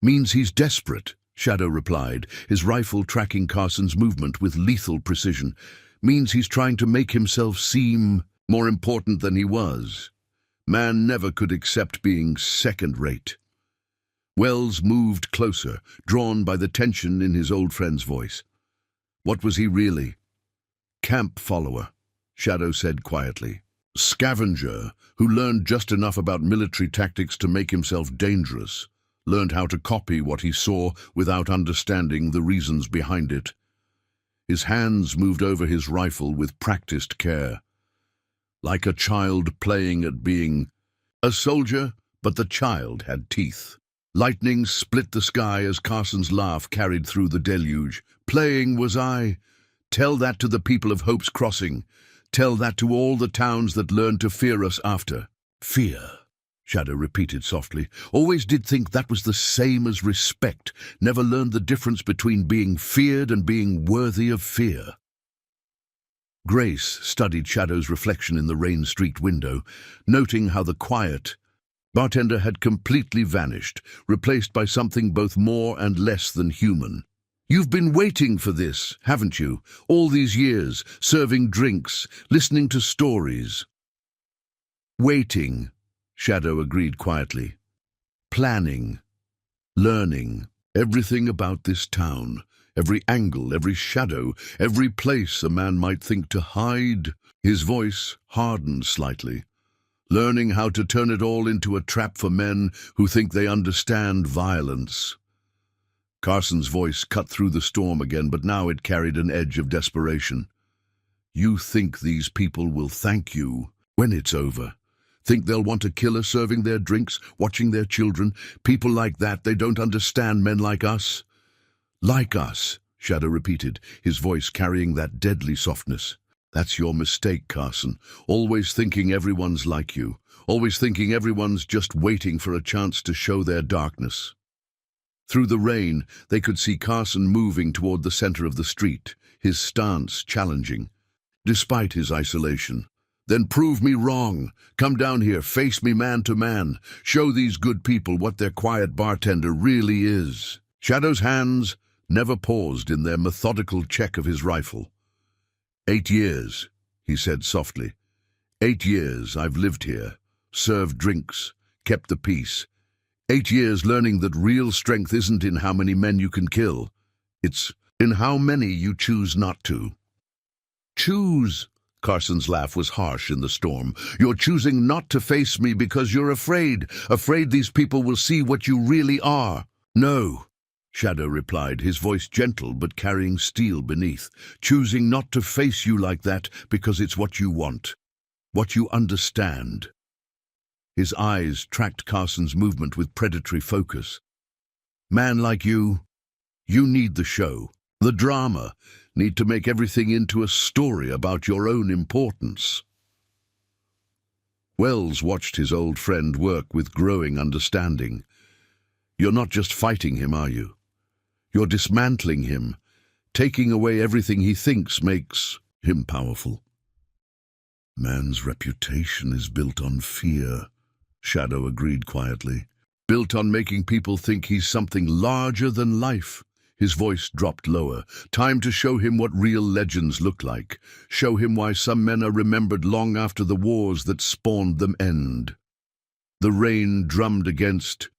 "Means he's desperate," Shadow replied, his rifle tracking Carson's movement with lethal precision. "Means he's trying to make himself seem more important than he was. Man never could accept being second-rate." Wells moved closer, drawn by the tension in his old friend's voice. What was he really? "Camp follower," Shadow said quietly. "Scavenger, who learned just enough about military tactics to make himself dangerous. Learned how to copy what he saw without understanding the reasons behind it." His hands moved over his rifle with practiced care. Like a child playing at being a soldier, but the child had teeth. Lightning split the sky as Carson's laugh carried through the deluge. "Playing was I. Tell that to the people of Hope's Crossing. Tell that to all the towns that learned to fear us after." "Fear," Shadow repeated softly. "Always did think that was the same as respect. Never learned the difference between being feared and being worthy of fear." Grace studied Shadow's reflection in the rain-streaked window, noting how the quiet Bartender had completely vanished, replaced by something both more and less than human. "You've been waiting for this, haven't you? All these years, serving drinks, listening to stories." "Waiting," Shadow agreed quietly. "Planning. Learning. Everything about this town. every angle, every shadow, every place a man might think to hide. His voice hardened slightly, learning how to turn it all into a trap for men who think they understand violence. Carson's voice cut through the storm again, but now it carried an edge of desperation. You think these people will thank you when it's over? Think they'll want a killer serving their drinks, watching their children? People like that, they don't understand men like us. Like us, Shadow repeated, his voice carrying that deadly softness. That's your mistake, Carson. Always thinking everyone's like you. Always thinking everyone's just waiting for a chance to show their darkness. Through the rain, they could see Carson moving toward the center of the street, his stance challenging, despite his isolation. Then prove me wrong. Come down here, face me man to man. Show these good people what their quiet bartender really is. Shadow's hands never paused in their methodical check of his rifle. 8 years, he said softly. 8 years I've lived here, served drinks, kept the peace. 8 years learning that real strength isn't in how many men you can kill. It's in how many you choose not to. Choose? Carson's laugh was harsh in the storm. You're choosing not to face me because you're afraid these people will see what you really are. No, Shadow replied, his voice gentle but carrying steel beneath. Choosing not to face you like that because it's what you want, what you understand. His eyes tracked Carson's movement with predatory focus. Man like you need the show, the drama, need to make everything into a story about your own importance. Wells watched his old friend work with growing understanding. You're not just fighting him, are you? You're dismantling him, taking away everything he thinks makes him powerful. Man's reputation is built on fear, Shadow agreed quietly. Built on making people think he's something larger than life. His voice dropped lower. Time to show him what real legends look like. Show him why some men are remembered long after the wars that spawned them end. The rain drummed against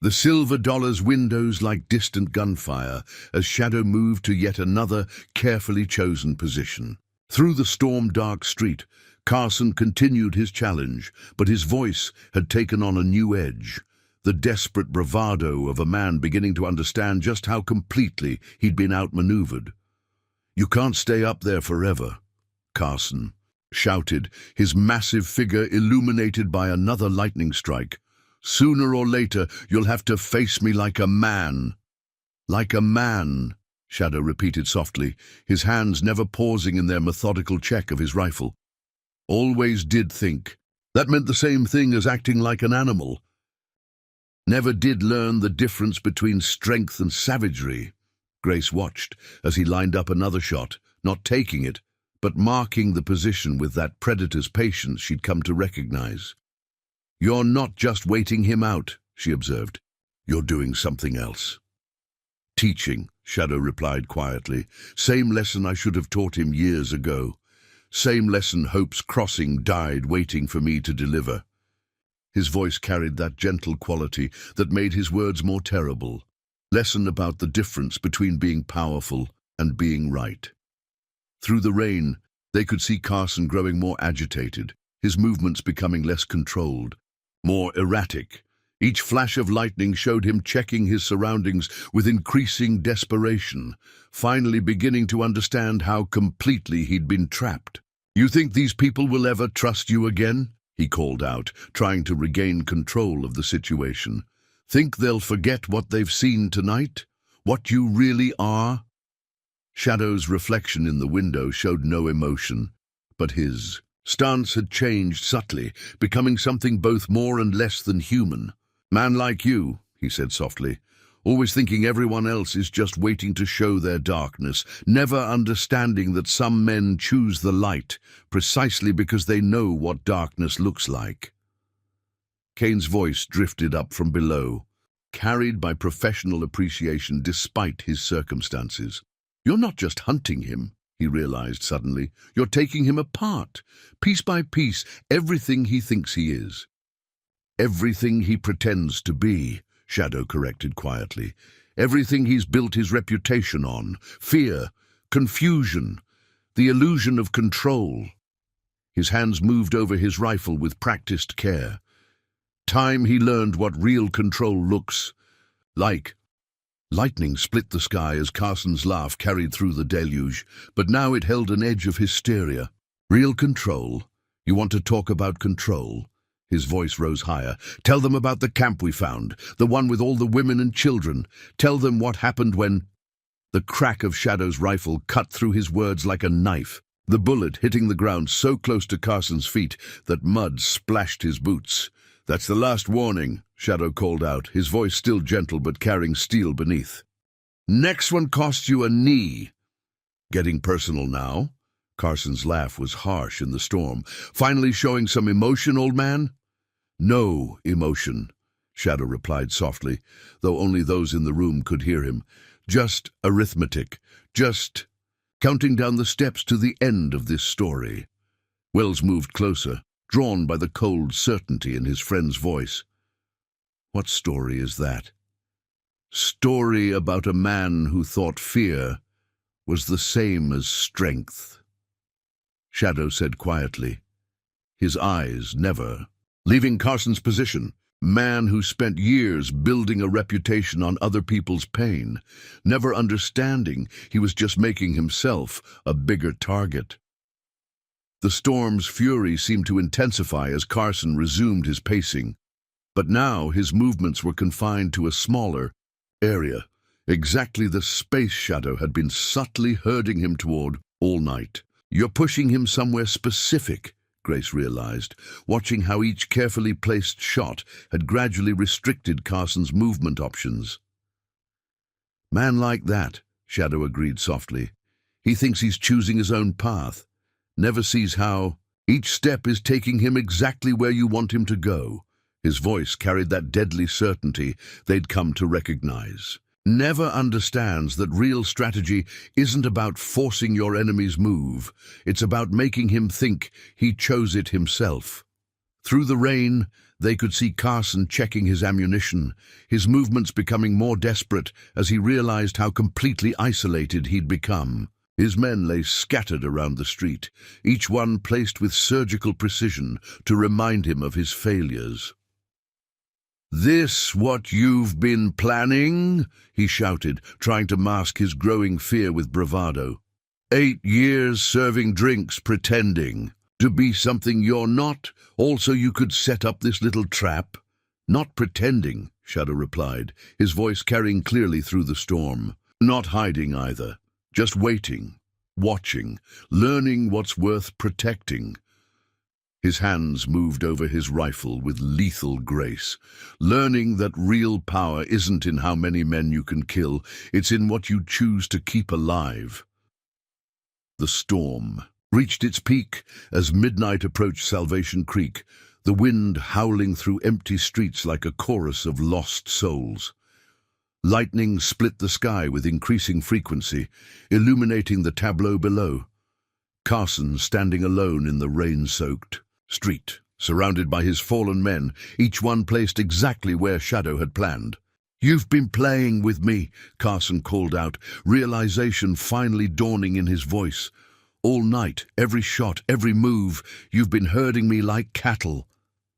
the Silver Dollar's windows like distant gunfire as Shadow moved to yet another carefully chosen position. Through the storm-dark street, Carson continued his challenge, but his voice had taken on a new edge, the desperate bravado of a man beginning to understand just how completely he'd been outmaneuvered. You can't stay up there forever, Carson shouted, his massive figure illuminated by another lightning strike. Sooner or later, you'll have to face me like a man. Like a man, Shadow repeated softly, his hands never pausing in their methodical check of his rifle. Always did think. That meant the same thing as acting like an animal. Never did learn the difference between strength and savagery. Grace watched as he lined up another shot, not taking it, but marking the position with that predator's patience she'd come to recognize. You're not just waiting him out, she observed. You're doing something else. Teaching, Shadow replied quietly. Same lesson I should have taught him years ago. Same lesson Hope's Crossing died waiting for me to deliver. His voice carried that gentle quality that made his words more terrible. Lesson about the difference between being powerful and being right. Through the rain, they could see Carson growing more agitated, his movements becoming less controlled, more erratic. Each flash of lightning showed him checking his surroundings with increasing desperation, finally beginning to understand how completely he'd been trapped. You think these people will ever trust you again? He called out, trying to regain control of the situation. Think they'll forget what they've seen tonight? What you really are? Shadow's reflection in the window showed no emotion, but his stance had changed subtly, becoming something both more and less than human. Man like you, he said softly, always thinking everyone else is just waiting to show their darkness, never understanding that some men choose the light precisely because they know what darkness looks like. Kane's voice drifted up from below, carried by professional appreciation despite his circumstances. You're not just hunting him, he realized suddenly. You're taking him apart, piece by piece, everything he thinks he is. Everything he pretends to be, Shadow corrected quietly. Everything he's built his reputation on. Fear, confusion, the illusion of control. His hands moved over his rifle with practiced care. Time he learned what real control looks like. Lightning split the sky as Carson's laugh carried through the deluge, but now it held an edge of hysteria. Real control? You want to talk about control? His voice rose higher. Tell them about the camp we found, the one with all the women and children. Tell them what happened when... The crack of Shadow's rifle cut through his words like a knife, the bullet hitting the ground so close to Carson's feet that mud splashed his boots. That's the last warning, Shadow called out, his voice still gentle but carrying steel beneath. Next one costs you a knee. Getting personal now? Carson's laugh was harsh in the storm. Finally showing some emotion, old man? No emotion, Shadow replied softly, though only those in the room could hear him. Just arithmetic, just counting down the steps to the end of this story. Wells moved closer, drawn by the cold certainty in his friend's voice. What story is that? Story about a man who thought fear was the same as strength. Shadow said quietly, his eyes never leaving Carson's position. Man who spent years building a reputation on other people's pain, never understanding he was just making himself a bigger target. The storm's fury seemed to intensify as Carson resumed his pacing, but now his movements were confined to a smaller area, exactly the space Shadow had been subtly herding him toward all night. You're pushing him somewhere specific, Grace realized, watching how each carefully placed shot had gradually restricted Carson's movement options. Man like that, Shadow agreed softly. He thinks he's choosing his own path, never sees how each step is taking him exactly where you want him to go. His voice carried that deadly certainty they'd come to recognize. Never understands that real strategy isn't about forcing your enemy's move. It's about making him think he chose it himself. Through the rain, they could see Carson checking his ammunition, his movements becoming more desperate as he realized how completely isolated he'd become. His men lay scattered around the street, each one placed with surgical precision to remind him of his failures. "This what you've been planning?" he shouted, trying to mask his growing fear with bravado. 8 years serving drinks, pretending to be something you're not, also you could set up this little trap? Not pretending, Shadow replied, his voice carrying clearly through the storm. Not hiding either, just waiting, watching, learning what's worth protecting. His hands moved over his rifle with lethal grace, learning that real power isn't in how many men you can kill, it's in what you choose to keep alive. The storm reached its peak as midnight approached Salvation Creek, the wind howling through empty streets like a chorus of lost souls. Lightning split the sky with increasing frequency, illuminating the tableau below. Carson standing alone in the rain-soaked street, surrounded by his fallen men, each one placed exactly where Shadow had planned. "You've been playing with me," Carson called out, realization finally dawning in his voice. "All night, every shot, every move, you've been herding me like cattle."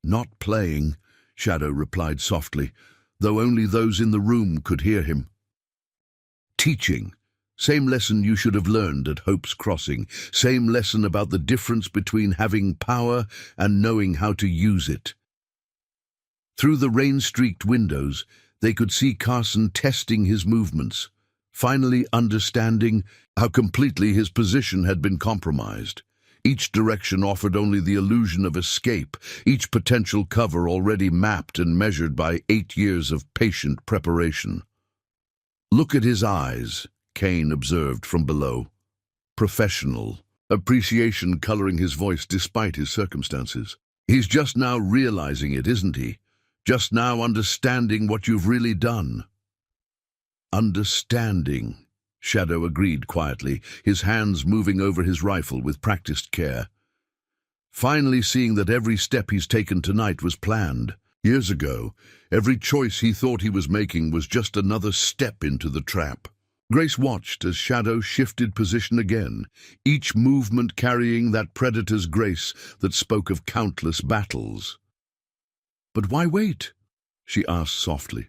"Not playing," Shadow replied softly, though only those in the room could hear him. "Teaching. Same lesson you should have learned at Hope's Crossing. Same lesson about the difference between having power and knowing how to use it." Through the rain-streaked windows, they could see Carson testing his movements, finally understanding how completely his position had been compromised. Each direction offered only the illusion of escape, each potential cover already mapped and measured by 8 years of patient preparation. "Look at his eyes," Kane observed from below. Professional, appreciation coloring his voice despite his circumstances. "He's just now realizing it, isn't he? Just now understanding what you've really done." "Understanding," Shadow agreed quietly, his hands moving over his rifle with practiced care. "Finally seeing that every step he's taken tonight was planned. Years ago, every choice he thought he was making was just another step into the trap. Grace watched as Shadow shifted position again, each movement carrying that predator's grace that spoke of countless battles. "But why wait?" she asked softly.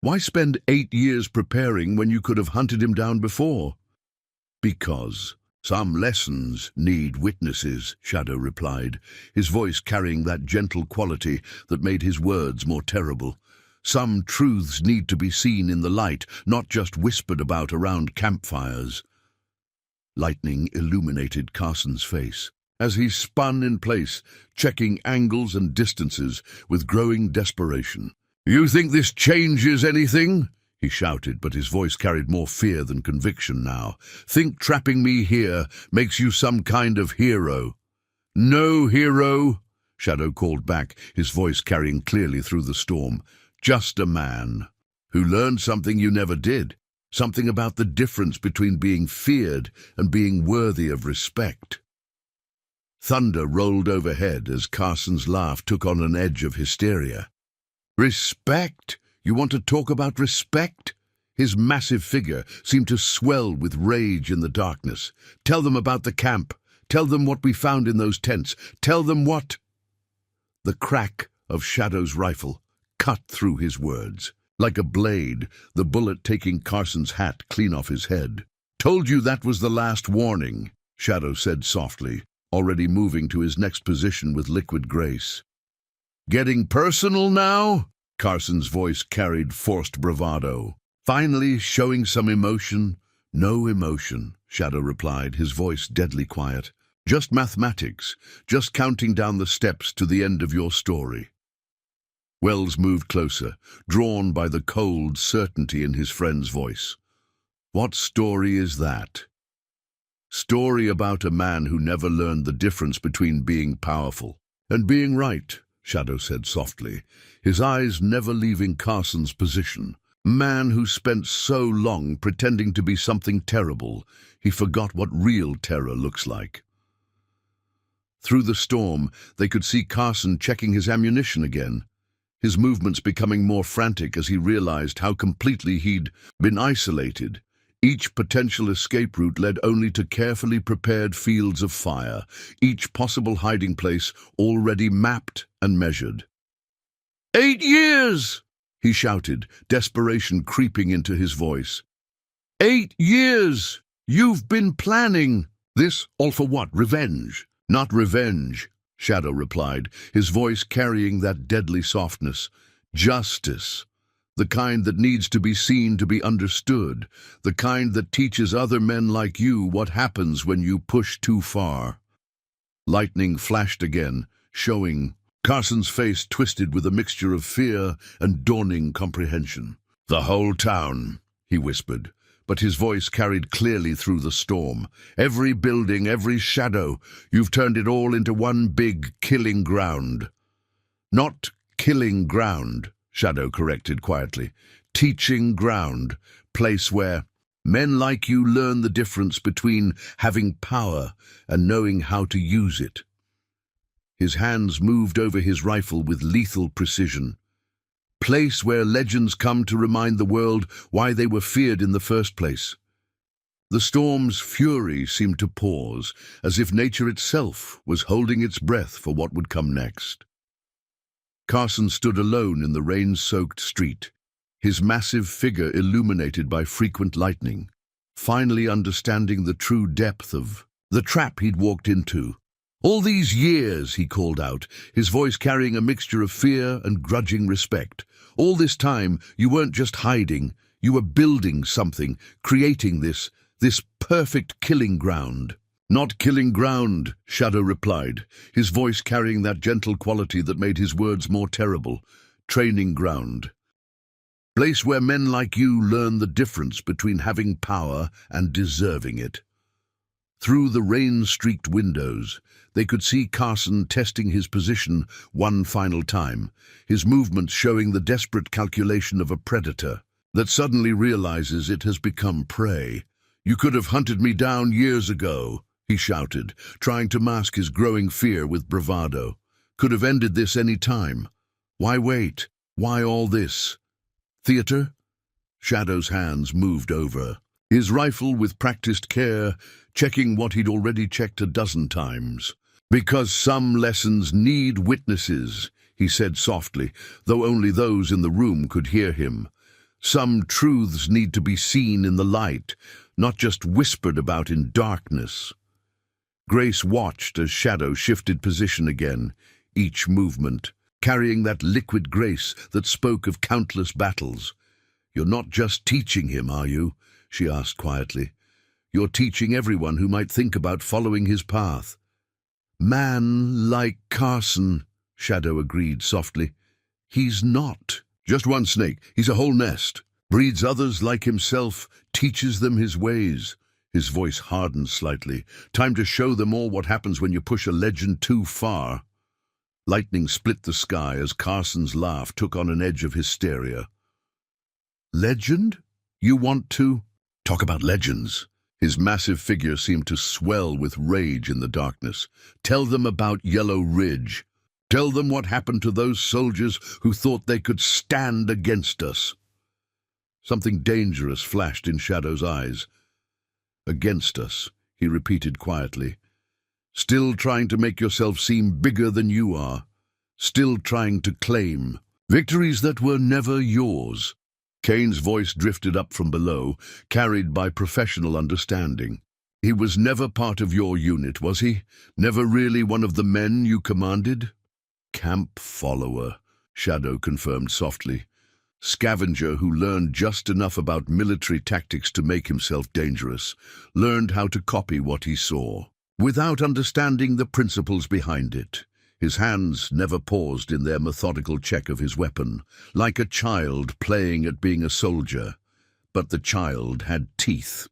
"Why spend 8 years preparing when you could have hunted him down before?" "Because some lessons need witnesses," Shadow replied, his voice carrying that gentle quality that made his words more terrible. "Some truths need to be seen in the light, not just whispered about around campfires." Lightning illuminated Carson's face as he spun in place, checking angles and distances with growing desperation. "You think this changes anything?" he shouted, but his voice carried more fear than conviction now. "Think trapping me here makes you some kind of hero?" "No hero," Shadow called back, his voice carrying clearly through the storm. "Just a man who learned something you never did, something about the difference between being feared and being worthy of respect." Thunder rolled overhead as Carson's laugh took on an edge of hysteria. "Respect? You want to talk about respect?" His massive figure seemed to swell with rage in the darkness. "Tell them about the camp. Tell them what we found in those tents. Tell them what—" The crack of Shadow's rifle cut through his words. Like a blade, the bullet taking Carson's hat clean off his head. "Told you that was the last warning," Shadow said softly, already moving to his next position with liquid grace. "Getting personal now?" Carson's voice carried forced bravado. "Finally showing some emotion?" "No emotion," Shadow replied, his voice deadly quiet. "Just mathematics, just counting down the steps to the end of your story." Wells moved closer, drawn by the cold certainty in his friend's voice. "What story is that?" "Story about a man who never learned the difference between being powerful and being right," Shadow said softly, his eyes never leaving Carson's position. "Man who spent so long pretending to be something terrible, he forgot what real terror looks like." Through the storm, they could see Carson checking his ammunition again, his movements becoming more frantic as he realized how completely he'd been isolated. Each potential escape route led only to carefully prepared fields of fire, each possible hiding place already mapped and measured. "8 years!" he shouted, desperation creeping into his voice. 8 years! You've been planning! This all for what? Revenge? Not revenge, Shadow replied, his voice carrying that deadly softness. Justice. The kind that needs to be seen to be understood. The kind that teaches other men like you what happens when you push too far. Lightning flashed again, showing Carson's face twisted with a mixture of fear and dawning comprehension. "The whole town," he whispered, but his voice carried clearly through the storm. "Every building, every shadow, you've turned it all into one big killing ground." "Not killing ground," Shadow corrected quietly. "Teaching ground, place where men like you learn the difference between having power and knowing how to use it." His hands moved over his rifle with lethal precision. Place where legends come to remind the world why they were feared in the first place. The storm's fury seemed to pause, as if nature itself was holding its breath for what would come next. Carson stood alone in the rain-soaked street, his massive figure illuminated by frequent lightning, finally understanding the true depth of the trap he'd walked into. "All these years," he called out, his voice carrying a mixture of fear and grudging respect. "All this time, you weren't just hiding, you were building something, creating this perfect killing ground." "Not killing ground," Shadow replied, his voice carrying that gentle quality that made his words more terrible. "Training ground. Place where men like you learn the difference between having power and deserving it." Through the rain-streaked windows, they could see Carson testing his position one final time, his movements showing the desperate calculation of a predator that suddenly realizes it has become prey. "You could have hunted me down years ago," he shouted, trying to mask his growing fear with bravado. "Could have ended this any time. Why wait? Why all this? Theater? Shadow's hands moved over, his rifle with practiced care, checking what he'd already checked a dozen times. Because some lessons need witnesses, he said softly, though only those in the room could hear him. Some truths need to be seen in the light, not just whispered about in darkness. Grace watched as Shadow shifted position again, each movement, carrying that liquid grace that spoke of countless battles. "You're not just teaching him, are you?" she asked quietly. "You're teaching everyone who might think about following his path." "Man like Carson," Shadow agreed softly. "He's not just one snake. He's a whole nest. Breeds others like himself, teaches them his ways." His voice hardened slightly. "Time to show them all what happens when you push a legend too far." Lightning split the sky as Carson's laugh took on an edge of hysteria. "Legend? You want to talk about legends?" His massive figure seemed to swell with rage in the darkness. "Tell them about Yellow Ridge. Tell them what happened to those soldiers who thought they could stand against us." Something dangerous flashed in Shadow's eyes. "Against us," he repeated quietly. "Still trying to make yourself seem bigger than you are. Still trying to claim victories that were never yours." Kane's voice drifted up from below, carried by professional understanding. "He was never part of your unit, was he? Never really one of the men you commanded?" "Camp follower," Shadow confirmed softly. "Scavenger who learned just enough about military tactics to make himself dangerous, learned how to copy what he saw, without understanding the principles behind it." His hands never paused in their methodical check of his weapon, like a child playing at being a soldier. But the child had teeth.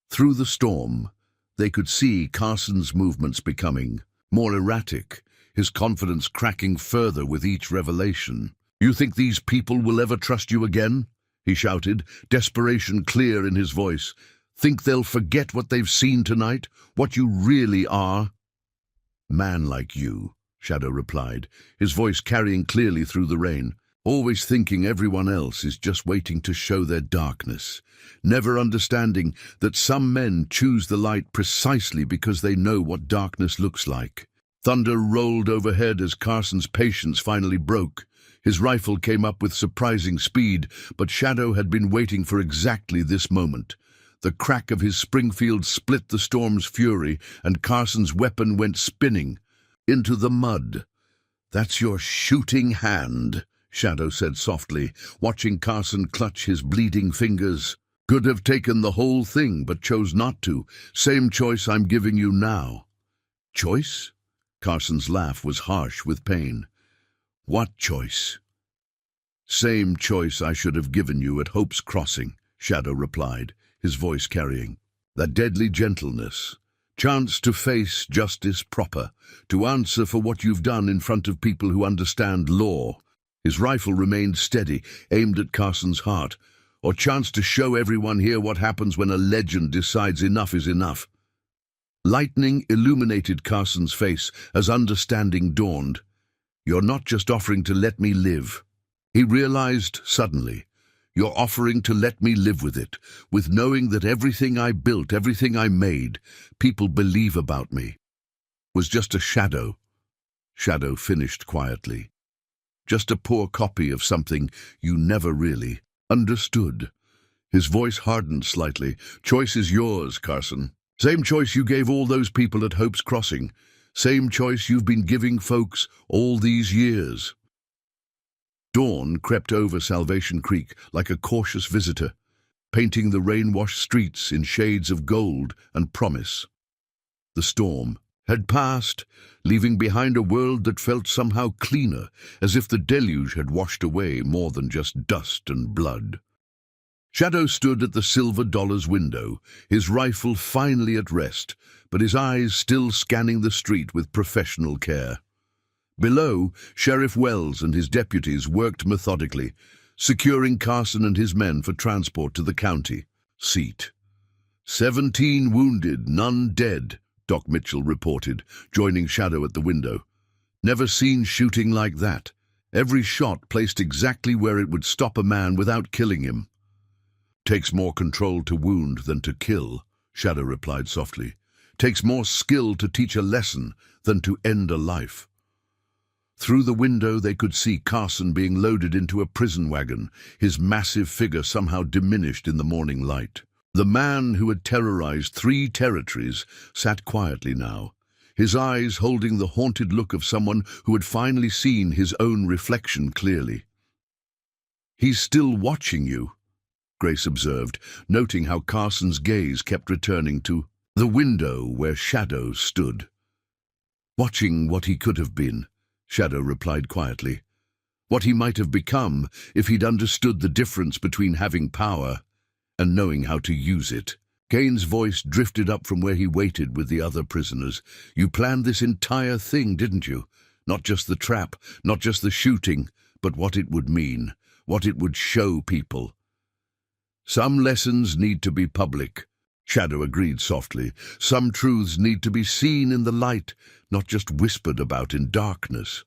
Through the storm, they could see Carson's movements becoming more erratic, his confidence cracking further with each revelation. "You think these people will ever trust you again?" he shouted, desperation clear in his voice. "Think they'll forget what they've seen tonight, what you really are?" "Man like you," Shadow replied, his voice carrying clearly through the rain. "Always thinking everyone else is just waiting to show their darkness, never understanding that some men choose the light precisely because they know what darkness looks like." Thunder rolled overhead as Carson's patience finally broke. His rifle came up with surprising speed, but Shadow had been waiting for exactly this moment. The crack of his Springfield split the storm's fury, and Carson's weapon went spinning into the mud. "That's your shooting hand," Shadow said softly, watching Carson clutch his bleeding fingers. "Could have taken the whole thing, but chose not to. Same choice I'm giving you now." "Choice?" Carson's laugh was harsh with pain. "What choice?" "Same choice I should have given you at Hope's Crossing," Shadow replied, his voice carrying that deadly gentleness. "Chance to face justice proper, to answer for what you've done in front of people who understand law." His rifle remained steady, aimed at Carson's heart. "Or chance to show everyone here what happens when a legend decides enough is enough." Lightning illuminated Carson's face as understanding dawned. "You're not just offering to let me live," he realized suddenly. "You're offering to let me live with it, with knowing that everything I built, everything I made, people believe about me, was just a shadow." Shadow finished quietly. "Just a poor copy of something you never really understood." His voice hardened slightly. "Choice is yours, Carson. Same choice you gave all those people at Hope's Crossing. Same choice you've been giving folks all these years." Dawn crept over Salvation Creek like a cautious visitor, painting the rain-washed streets in shades of gold and promise. The storm had passed, leaving behind a world that felt somehow cleaner, as if the deluge had washed away more than just dust and blood. Shadow stood at the Silver Dollar's window, his rifle finally at rest, but his eyes still scanning the street with professional care. Below, Sheriff Wells and his deputies worked methodically, securing Carson and his men for transport to the county seat. 17 wounded, none dead, Doc Mitchell reported, joining Shadow at the window. "Never seen shooting like that. Every shot placed exactly where it would stop a man without killing him. "Takes more control to wound than to kill," Shadow replied softly. "Takes more skill to teach a lesson than to end a life." Through the window they could see Carson being loaded into a prison wagon, his massive figure somehow diminished in the morning light. The man who had terrorized 3 territories sat quietly now, his eyes holding the haunted look of someone who had finally seen his own reflection clearly. "He's still watching you," Grace observed, noting how Carson's gaze kept returning to the window where Shadow stood. "Watching what he could have been," Shadow replied quietly. "What he might have become if he'd understood the difference between having power and knowing how to use it." Kane's voice drifted up from where he waited with the other prisoners. "You planned this entire thing, didn't you? Not just the trap, not just the shooting, but what it would mean, what it would show people." "Some lessons need to be public," Shadow agreed softly. "Some truths need to be seen in the light, not just whispered about in darkness."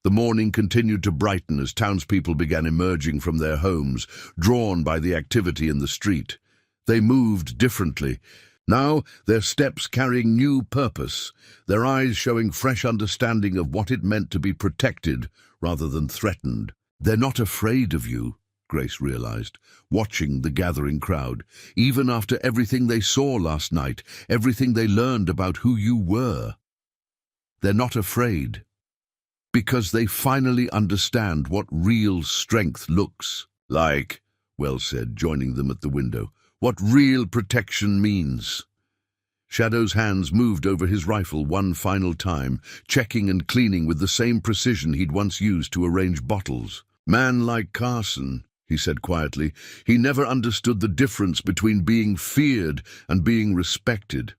The morning continued to brighten as townspeople began emerging from their homes, drawn by the activity in the street. They moved differently. Now, their steps carrying new purpose, their eyes showing fresh understanding of what it meant to be protected rather than threatened. "They're not afraid of you," Grace realized, watching the gathering crowd. "Even after everything they saw last night, everything they learned about who you were. They're not afraid. Because they finally understand what real strength looks like," Wells said, joining them at the window. "What real protection means." Shadow's hands moved over his rifle one final time, checking and cleaning with the same precision he'd once used to arrange bottles. "Man like Carson," he said quietly, "he never understood the difference between being feared and being respected.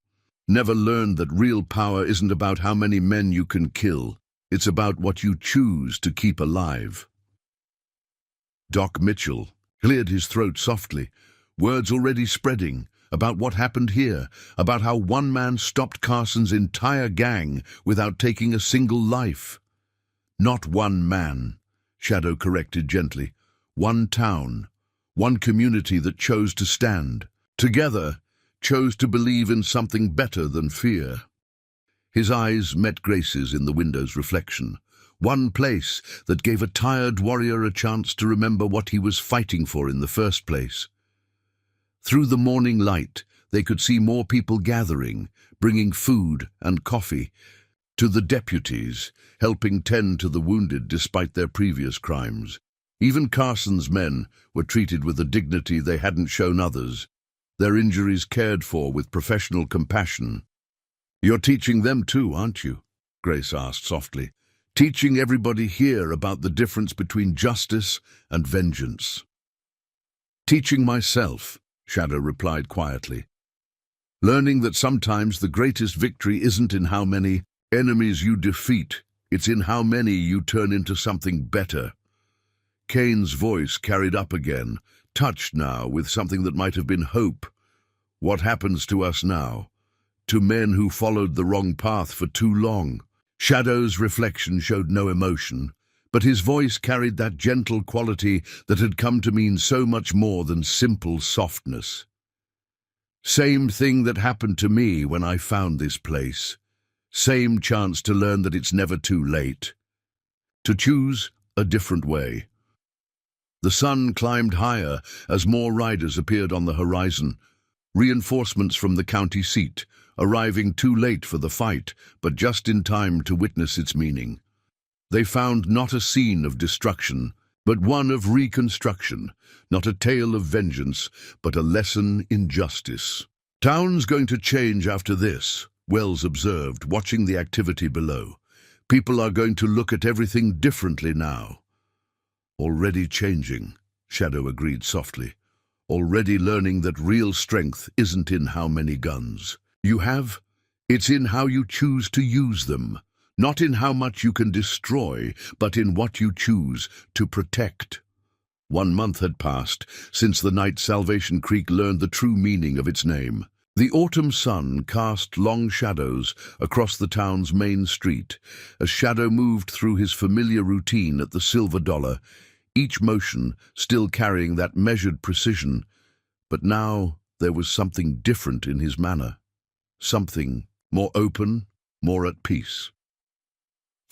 Never learned that real power isn't about how many men you can kill. It's about what you choose to keep alive." Doc Mitchell cleared his throat softly, words already spreading, about what happened here, about how one man stopped Carson's entire gang without taking a single life. "Not one man," Shadow corrected gently. "One town, one community that chose to stand. Together, chose to believe in something better than fear." His eyes met Grace's in the window's reflection. One place that gave a tired warrior a chance to remember what he was fighting for in the first place. Through the morning light, they could see more people gathering, bringing food and coffee, to the deputies, helping tend to the wounded despite their previous crimes. Even Carson's men were treated with a dignity they hadn't shown others, their injuries cared for with professional compassion. "You're teaching them too, aren't you?" Grace asked softly. "Teaching everybody here about the difference between justice and vengeance." "Teaching myself," Shadow replied quietly. "Learning that sometimes the greatest victory isn't in how many enemies you defeat, it's in how many you turn into something better." Kane's voice carried up again, touched now with something that might have been hope. "What happens to us now? To men who followed the wrong path for too long?" Shadow's reflection showed no emotion, but his voice carried that gentle quality that had come to mean so much more than simple softness. "Same thing that happened to me when I found this place. Same chance to learn that it's never too late. To choose a different way." The sun climbed higher as more riders appeared on the horizon. Reinforcements from the county seat, arriving too late for the fight, but just in time to witness its meaning. They found not a scene of destruction, but one of reconstruction, not a tale of vengeance, but a lesson in justice. "Town's going to change after this," Wells observed, watching the activity below. "People are going to look at everything differently now." "Already changing," Shadow agreed softly. "Already learning that real strength isn't in how many guns you have, it's in how you choose to use them. Not in how much you can destroy, but in what you choose to protect." 1 month had passed since the night Salvation Creek learned the true meaning of its name. The autumn sun cast long shadows across the town's main street. A shadow moved through his familiar routine at the Silver Dollar, each motion still carrying that measured precision. But now there was something different in his manner, something more open, more at peace.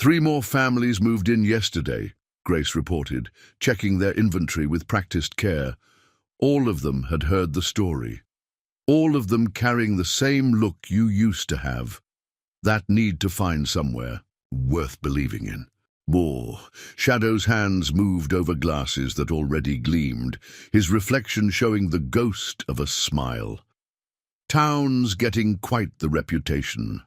3 more families moved in yesterday, Grace reported, checking their inventory with practiced care. All of them had heard the story. All of them carrying the same look you used to have. That need to find somewhere worth believing in. More. Shadow's hands moved over glasses that already gleamed, his reflection showing the ghost of a smile. Town's getting quite the reputation.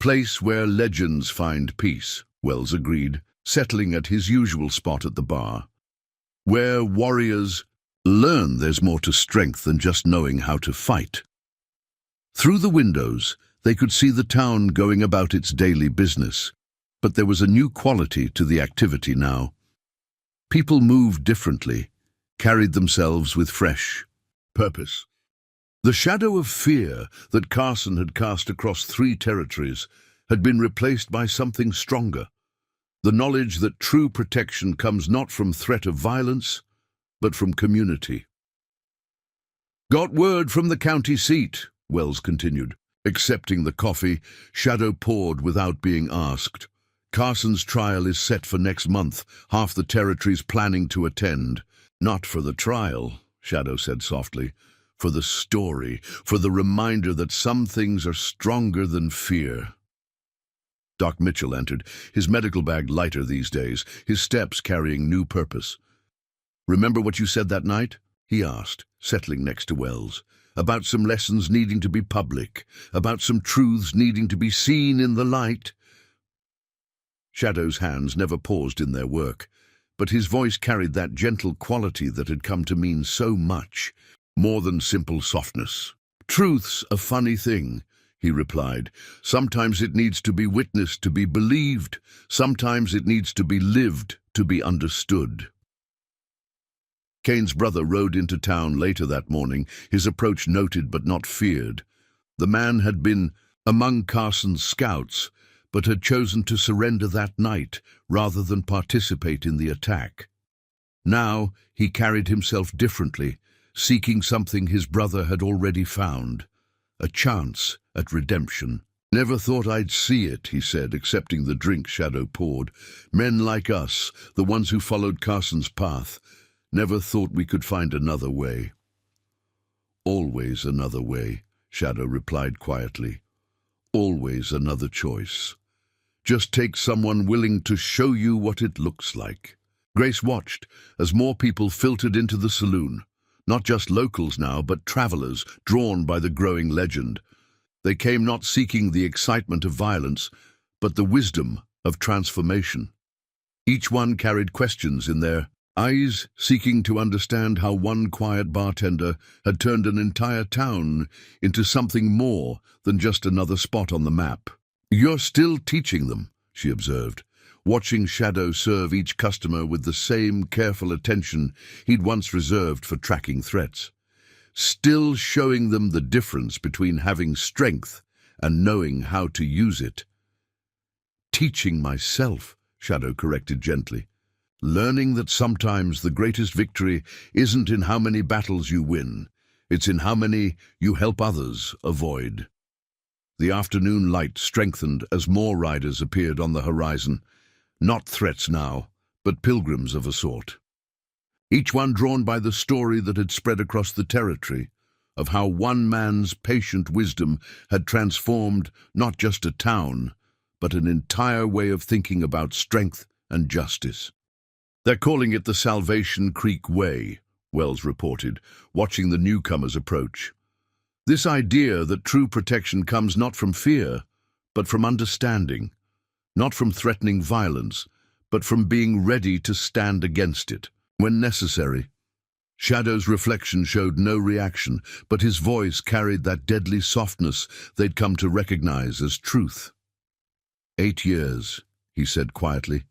Place where legends find peace, Wells agreed, settling at his usual spot at the bar. Where warriors learn there's more to strength than just knowing how to fight. Through the windows, they could see the town going about its daily business, but there was a new quality to the activity now. People moved differently, carried themselves with fresh purpose. The shadow of fear that Carson had cast across 3 territories had been replaced by something stronger, the knowledge that true protection comes not from threat of violence, but from community. Got word from the county seat, Wells continued. Accepting the coffee, Shadow poured without being asked. Carson's trial is set for next month, half the territory's planning to attend. Not for the trial, Shadow said softly. For the story, for the reminder that some things are stronger than fear. Doc Mitchell entered, his medical bag lighter these days, his steps carrying new purpose. Remember what you said that night? He asked, settling next to Wells. About some lessons needing to be public, about some truths needing to be seen in the light. Shadow's hands never paused in their work, but his voice carried that gentle quality that had come to mean so much, more than simple softness. Truth's a funny thing, he replied. Sometimes it needs to be witnessed to be believed. Sometimes it needs to be lived to be understood. Kane's brother rode into town later that morning, his approach noted but not feared. The man had been among Carson's scouts, but had chosen to surrender that night rather than participate in the attack. Now he carried himself differently, seeking something his brother had already found, a chance at redemption. Never thought I'd see it, he said, accepting the drink Shadow poured. Men like us, the ones who followed Carson's path, never thought we could find another way. Always another way, Shadow replied quietly. Always another choice. Just take someone willing to show you what it looks like. Grace watched as more people filtered into the saloon. Not just locals now, but travelers drawn by the growing legend. They came not seeking the excitement of violence, but the wisdom of transformation. Each one carried questions in their eyes, seeking to understand how one quiet bartender had turned an entire town into something more than just another spot on the map. You're still teaching them, she observed, watching Shadow serve each customer with the same careful attention he'd once reserved for tracking threats. Still showing them the difference between having strength and knowing how to use it. Teaching myself, Shadow corrected gently. Learning that sometimes the greatest victory isn't in how many battles you win, it's in how many you help others avoid. The afternoon light strengthened as more riders appeared on the horizon, not threats now, but pilgrims of a sort. Each one drawn by the story that had spread across the territory, of how one man's patient wisdom had transformed not just a town, but an entire way of thinking about strength and justice. They're calling it the Salvation Creek Way, Wells reported, watching the newcomers approach. This idea that true protection comes not from fear, but from understanding, not from threatening violence, but from being ready to stand against it when necessary. Shadow's reflection showed no reaction, but his voice carried that deadly softness they'd come to recognize as truth. 8 years, he said quietly.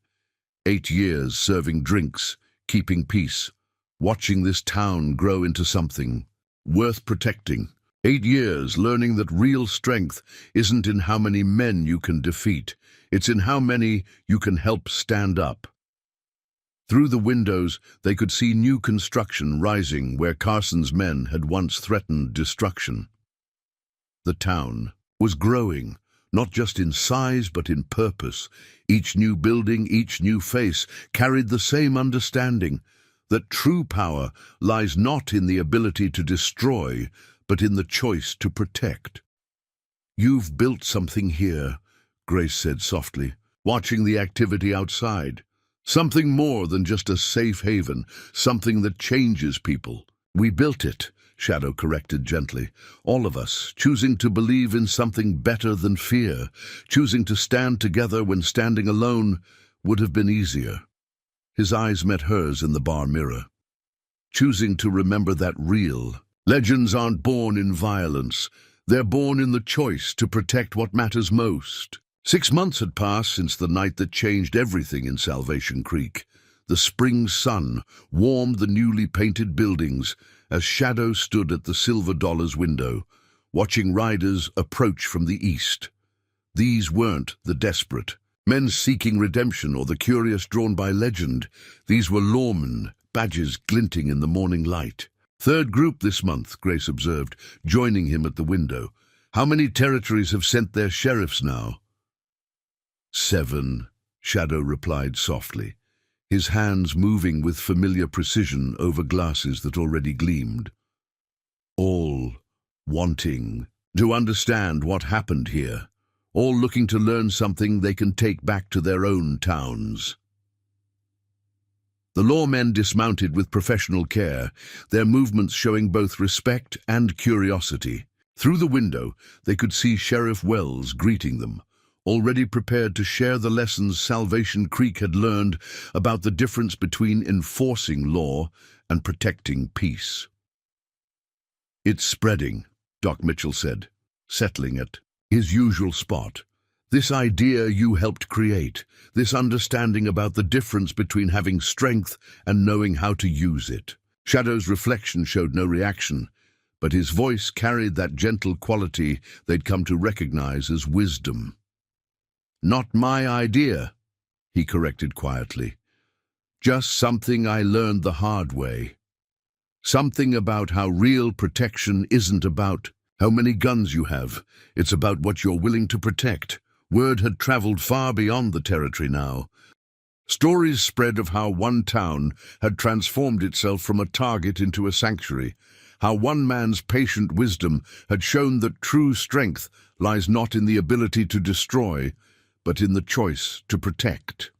8 years serving drinks, keeping peace, watching this town grow into something worth protecting. 8 years learning that real strength isn't in how many men you can defeat. It's in how many you can help stand up. Through the windows, they could see new construction rising where Carson's men had once threatened destruction. The town was growing, not just in size but in purpose. Each new building, each new face carried the same understanding that true power lies not in the ability to destroy, but in the choice to protect. "You've built something here," Grace said softly, watching the activity outside. "Something more than just a safe haven, something that changes people." "We built it," Shadow corrected gently. "All of us, choosing to believe in something better than fear, choosing to stand together when standing alone would have been easier." His eyes met hers in the bar mirror. "Choosing to remember that real legends aren't born in violence. They're born in the choice to protect what matters most." 6 months had passed since the night that changed everything in Salvation Creek. The spring sun warmed the newly painted buildings as Shadow stood at the Silver Dollar's window, watching riders approach from the east. These weren't the desperate, men seeking redemption or the curious drawn by legend. These were lawmen, badges glinting in the morning light. "Third group this month," Grace observed, joining him at the window. "How many territories have sent their sheriffs now?" 7, Shadow replied softly, his hands moving with familiar precision over glasses that already gleamed. "All wanting to understand what happened here, all looking to learn something they can take back to their own towns." The lawmen dismounted with professional care, their movements showing both respect and curiosity. Through the window, they could see Sheriff Wells greeting them, already prepared to share the lessons Salvation Creek had learned about the difference between enforcing law and protecting peace. "It's spreading," Doc Mitchell said, settling at his usual spot. "This idea you helped create, this understanding about the difference between having strength and knowing how to use it." Shadow's reflection showed no reaction, but his voice carried that gentle quality they'd come to recognize as wisdom. "Not my idea," he corrected quietly. "Just something I learned the hard way. Something about how real protection isn't about how many guns you have. It's about what you're willing to protect." Word had traveled far beyond the territory now. Stories spread of how one town had transformed itself from a target into a sanctuary, how one man's patient wisdom had shown that true strength lies not in the ability to destroy, but in the choice to protect.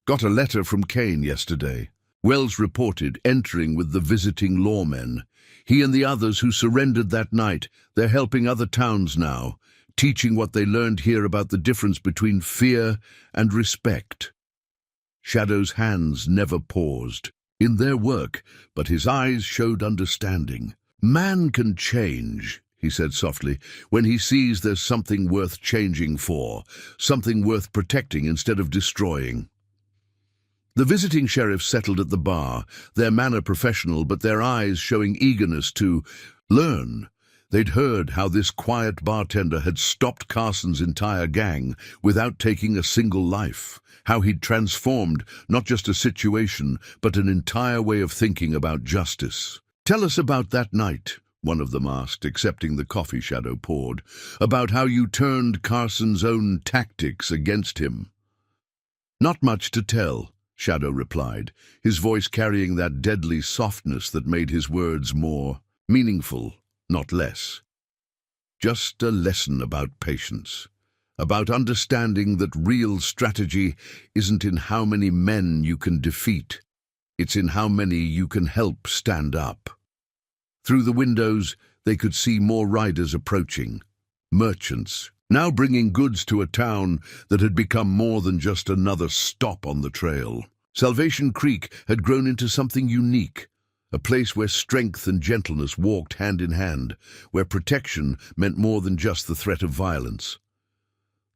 "Got a letter from Kane yesterday," Wells reported, entering with the visiting lawmen. "He and the others who surrendered that night, they're helping other towns now, teaching what they learned here about the difference between fear and respect." Shadow's hands never paused in their work, but his eyes showed understanding. "Man can change," he said softly, "when he sees there's something worth changing for, something worth protecting instead of destroying." The visiting sheriffs settled at the bar, their manner professional but their eyes showing eagerness to learn. They'd heard how this quiet bartender had stopped Carson's entire gang without taking a single life, how he'd transformed not just a situation but an entire way of thinking about justice. "Tell us about that night," one of them asked, accepting the coffee Shadow poured, "about how you turned Carson's own tactics against him." "Not much to tell," Shadow replied, his voice carrying that deadly softness that made his words more meaningful, not less. "Just a lesson about patience, about understanding that real strategy isn't in how many men you can defeat, it's in how many you can help stand up." Through the windows, they could see more riders approaching, merchants, now bringing goods to a town that had become more than just another stop on the trail. Salvation Creek had grown into something unique, a place where strength and gentleness walked hand in hand, where protection meant more than just the threat of violence.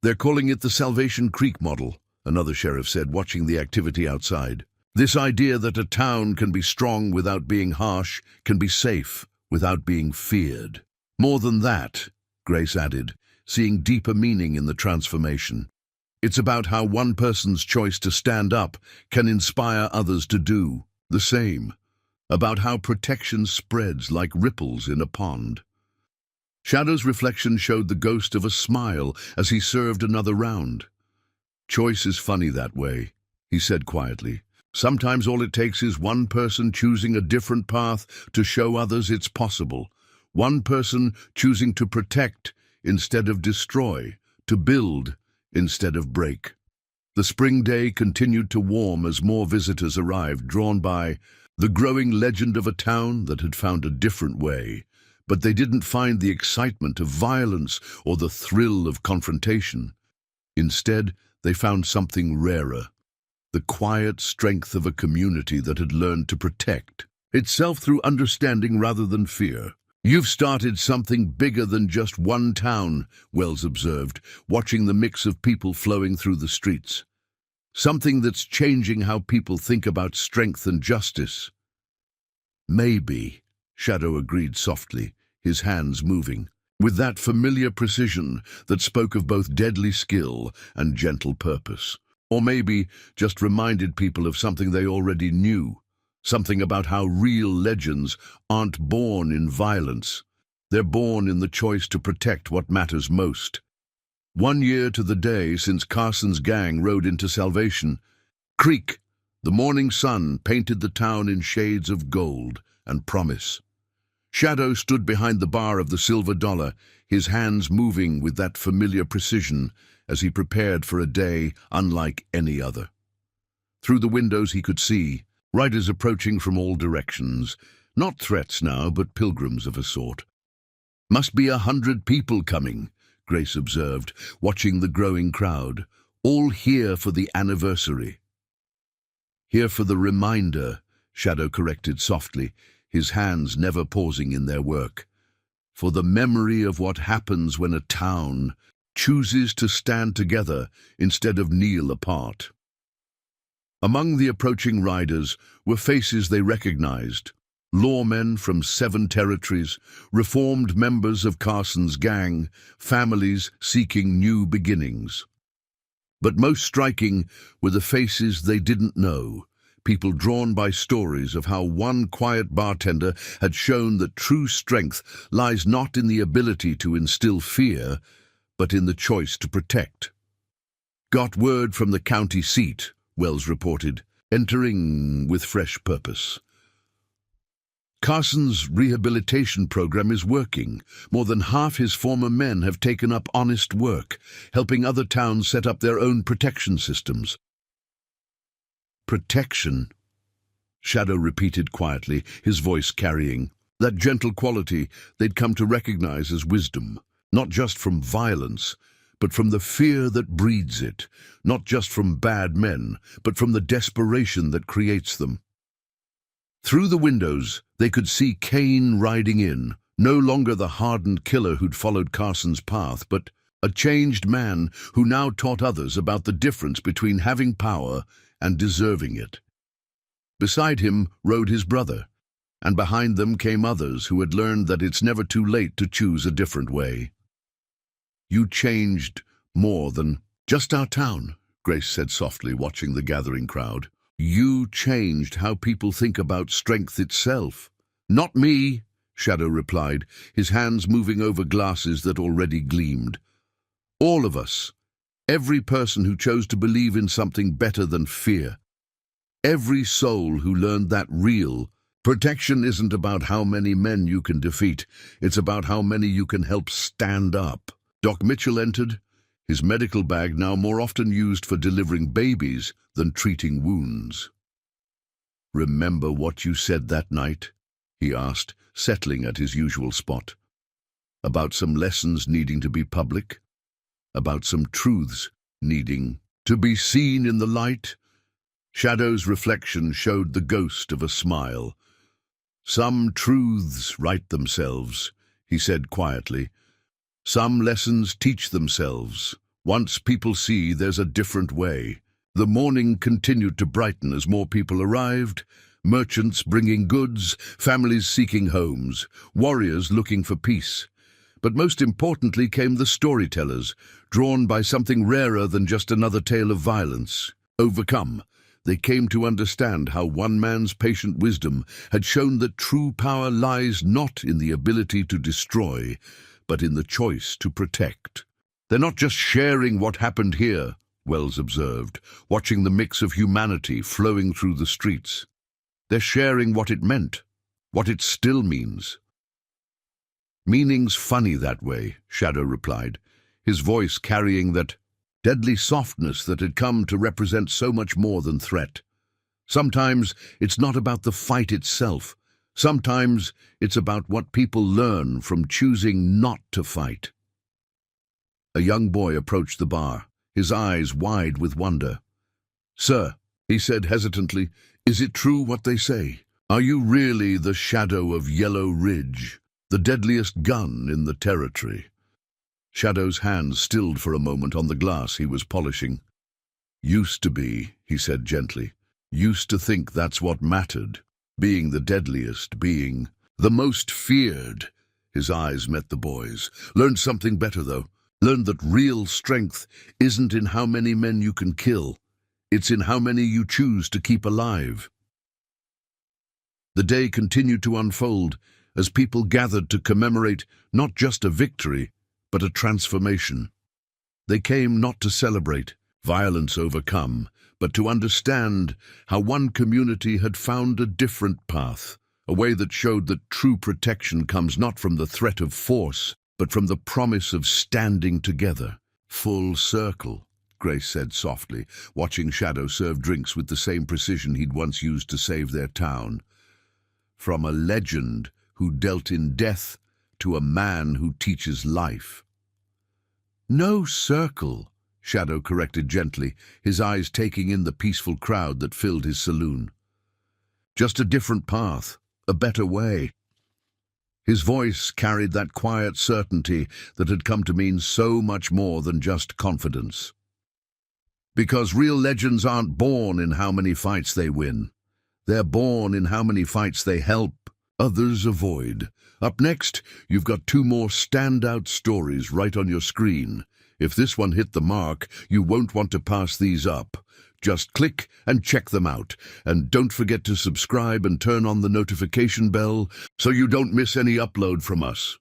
"They're calling it the Salvation Creek model," another sheriff said, watching the activity outside. "This idea that a town can be strong without being harsh, can be safe without being feared." More than that, Grace added, seeing deeper meaning in the transformation. It's about how one person's choice to stand up can inspire others to do the same, about how protection spreads like ripples in a pond. Shadow's reflection showed the ghost of a smile as he served another round. "Choice is funny that way," he said quietly. "Sometimes all it takes is one person choosing a different path to show others it's possible. One person choosing to protect instead of destroy, to build instead of break." The spring day continued to warm as more visitors arrived, drawn by the growing legend of a town that had found a different way. But they didn't find the excitement of violence or the thrill of confrontation. Instead, they found something rarer, the quiet strength of a community that had learned to protect itself through understanding rather than fear. "You've started something bigger than just one town," Wells observed, watching the mix of people flowing through the streets. "Something that's changing how people think about strength and justice." "Maybe," Shadow agreed softly, his hands moving, with that familiar precision that spoke of both deadly skill and gentle purpose. Or maybe just reminded people of something they already knew. Something about how real legends aren't born in violence. They're born in the choice to protect what matters most. 1 year to the day since Carson's gang rode into Salvation Creek, the morning sun painted the town in shades of gold and promise. Shadow stood behind the bar of the Silver Dollar, his hands moving with that familiar precision as he prepared for a day unlike any other. Through the windows he could see riders approaching from all directions, not threats now, but pilgrims of a sort. "Must be 100 people coming," Grace observed, watching the growing crowd, "all here for the anniversary." "Here for the reminder," Shadow corrected softly, his hands never pausing in their work. "For the memory of what happens when a town chooses to stand together instead of kneel apart." Among the approaching riders were faces they recognized, lawmen from 7 territories, reformed members of Carson's gang, families seeking new beginnings. But most striking were the faces they didn't know, people drawn by stories of how one quiet bartender had shown that true strength lies not in the ability to instill fear, but in the choice to protect. "Got word from the county seat," Wells reported, entering with fresh purpose. "Carson's rehabilitation program is working. More than half his former men have taken up honest work, helping other towns set up their own protection systems." "Protection," Shadow repeated quietly, his voice carrying that gentle quality they'd come to recognize as wisdom, not just from violence, but from the fear that breeds it, not just from bad men, but from the desperation that creates them. Through the windows, they could see Kane riding in, no longer the hardened killer who'd followed Carson's path, but a changed man who now taught others about the difference between having power and deserving it. Beside him rode his brother, and behind them came others who had learned that it's never too late to choose a different way. "You changed more than just our town," Grace said softly, watching the gathering crowd. "You changed how people think about strength itself." "Not me," Shadow replied, his hands moving over glasses that already gleamed. "All of us. Every person who chose to believe in something better than fear. Every soul who learned that real protection isn't about how many men you can defeat. It's about how many you can help stand up." Doc Mitchell entered, his medical bag now more often used for delivering babies than treating wounds. "Remember what you said that night?" he asked, settling at his usual spot. "About some lessons needing to be public? About some truths needing to be seen in the light?" Shadow's reflection showed the ghost of a smile. "Some truths write themselves," he said quietly. "Some lessons teach themselves. Once people see there's a different way." The morning continued to brighten as more people arrived, merchants bringing goods, families seeking homes, warriors looking for peace. But most importantly came the storytellers, drawn by something rarer than just another tale of violence. Overcome, they came to understand how one man's patient wisdom had shown that true power lies not in the ability to destroy, but in the choice to protect. "They're not just sharing what happened here," Wells observed, watching the mix of humanity flowing through the streets. "They're sharing what it meant, what it still means." "Meaning's funny that way," Shadow replied, his voice carrying that deadly softness that had come to represent so much more than threat. "Sometimes it's not about the fight itself. Sometimes it's about what people learn from choosing not to fight." A young boy approached the bar, his eyes wide with wonder. "Sir," he said hesitantly, "is it true what they say? Are you really the Shadow of Yellow Ridge, the deadliest gun in the territory?" Shadow's hands stilled for a moment on the glass he was polishing. "Used to be," he said gently. "Used to think that's what mattered. Being the deadliest, being the most feared." His eyes met the boy's. "Learned something better, though. Learned that real strength isn't in how many men you can kill. It's in how many you choose to keep alive." The day continued to unfold as people gathered to commemorate not just a victory, but a transformation. They came not to celebrate violence overcome, but to understand how one community had found a different path, a way that showed that true protection comes not from the threat of force, but from the promise of standing together. "Full circle," Grace said softly, watching Shadow serve drinks with the same precision he'd once used to save their town. "From a legend who dealt in death to a man who teaches life." "No circle," Shadow corrected gently, his eyes taking in the peaceful crowd that filled his saloon. "Just a different path, a better way." His voice carried that quiet certainty that had come to mean so much more than just confidence. Because real legends aren't born in how many fights they win. They're born in how many fights they help others avoid. Up next, you've got two more standout stories right on your screen. If this one hit the mark, you won't want to pass these up. Just click and check them out. And don't forget to subscribe and turn on the notification bell so you don't miss any upload from us.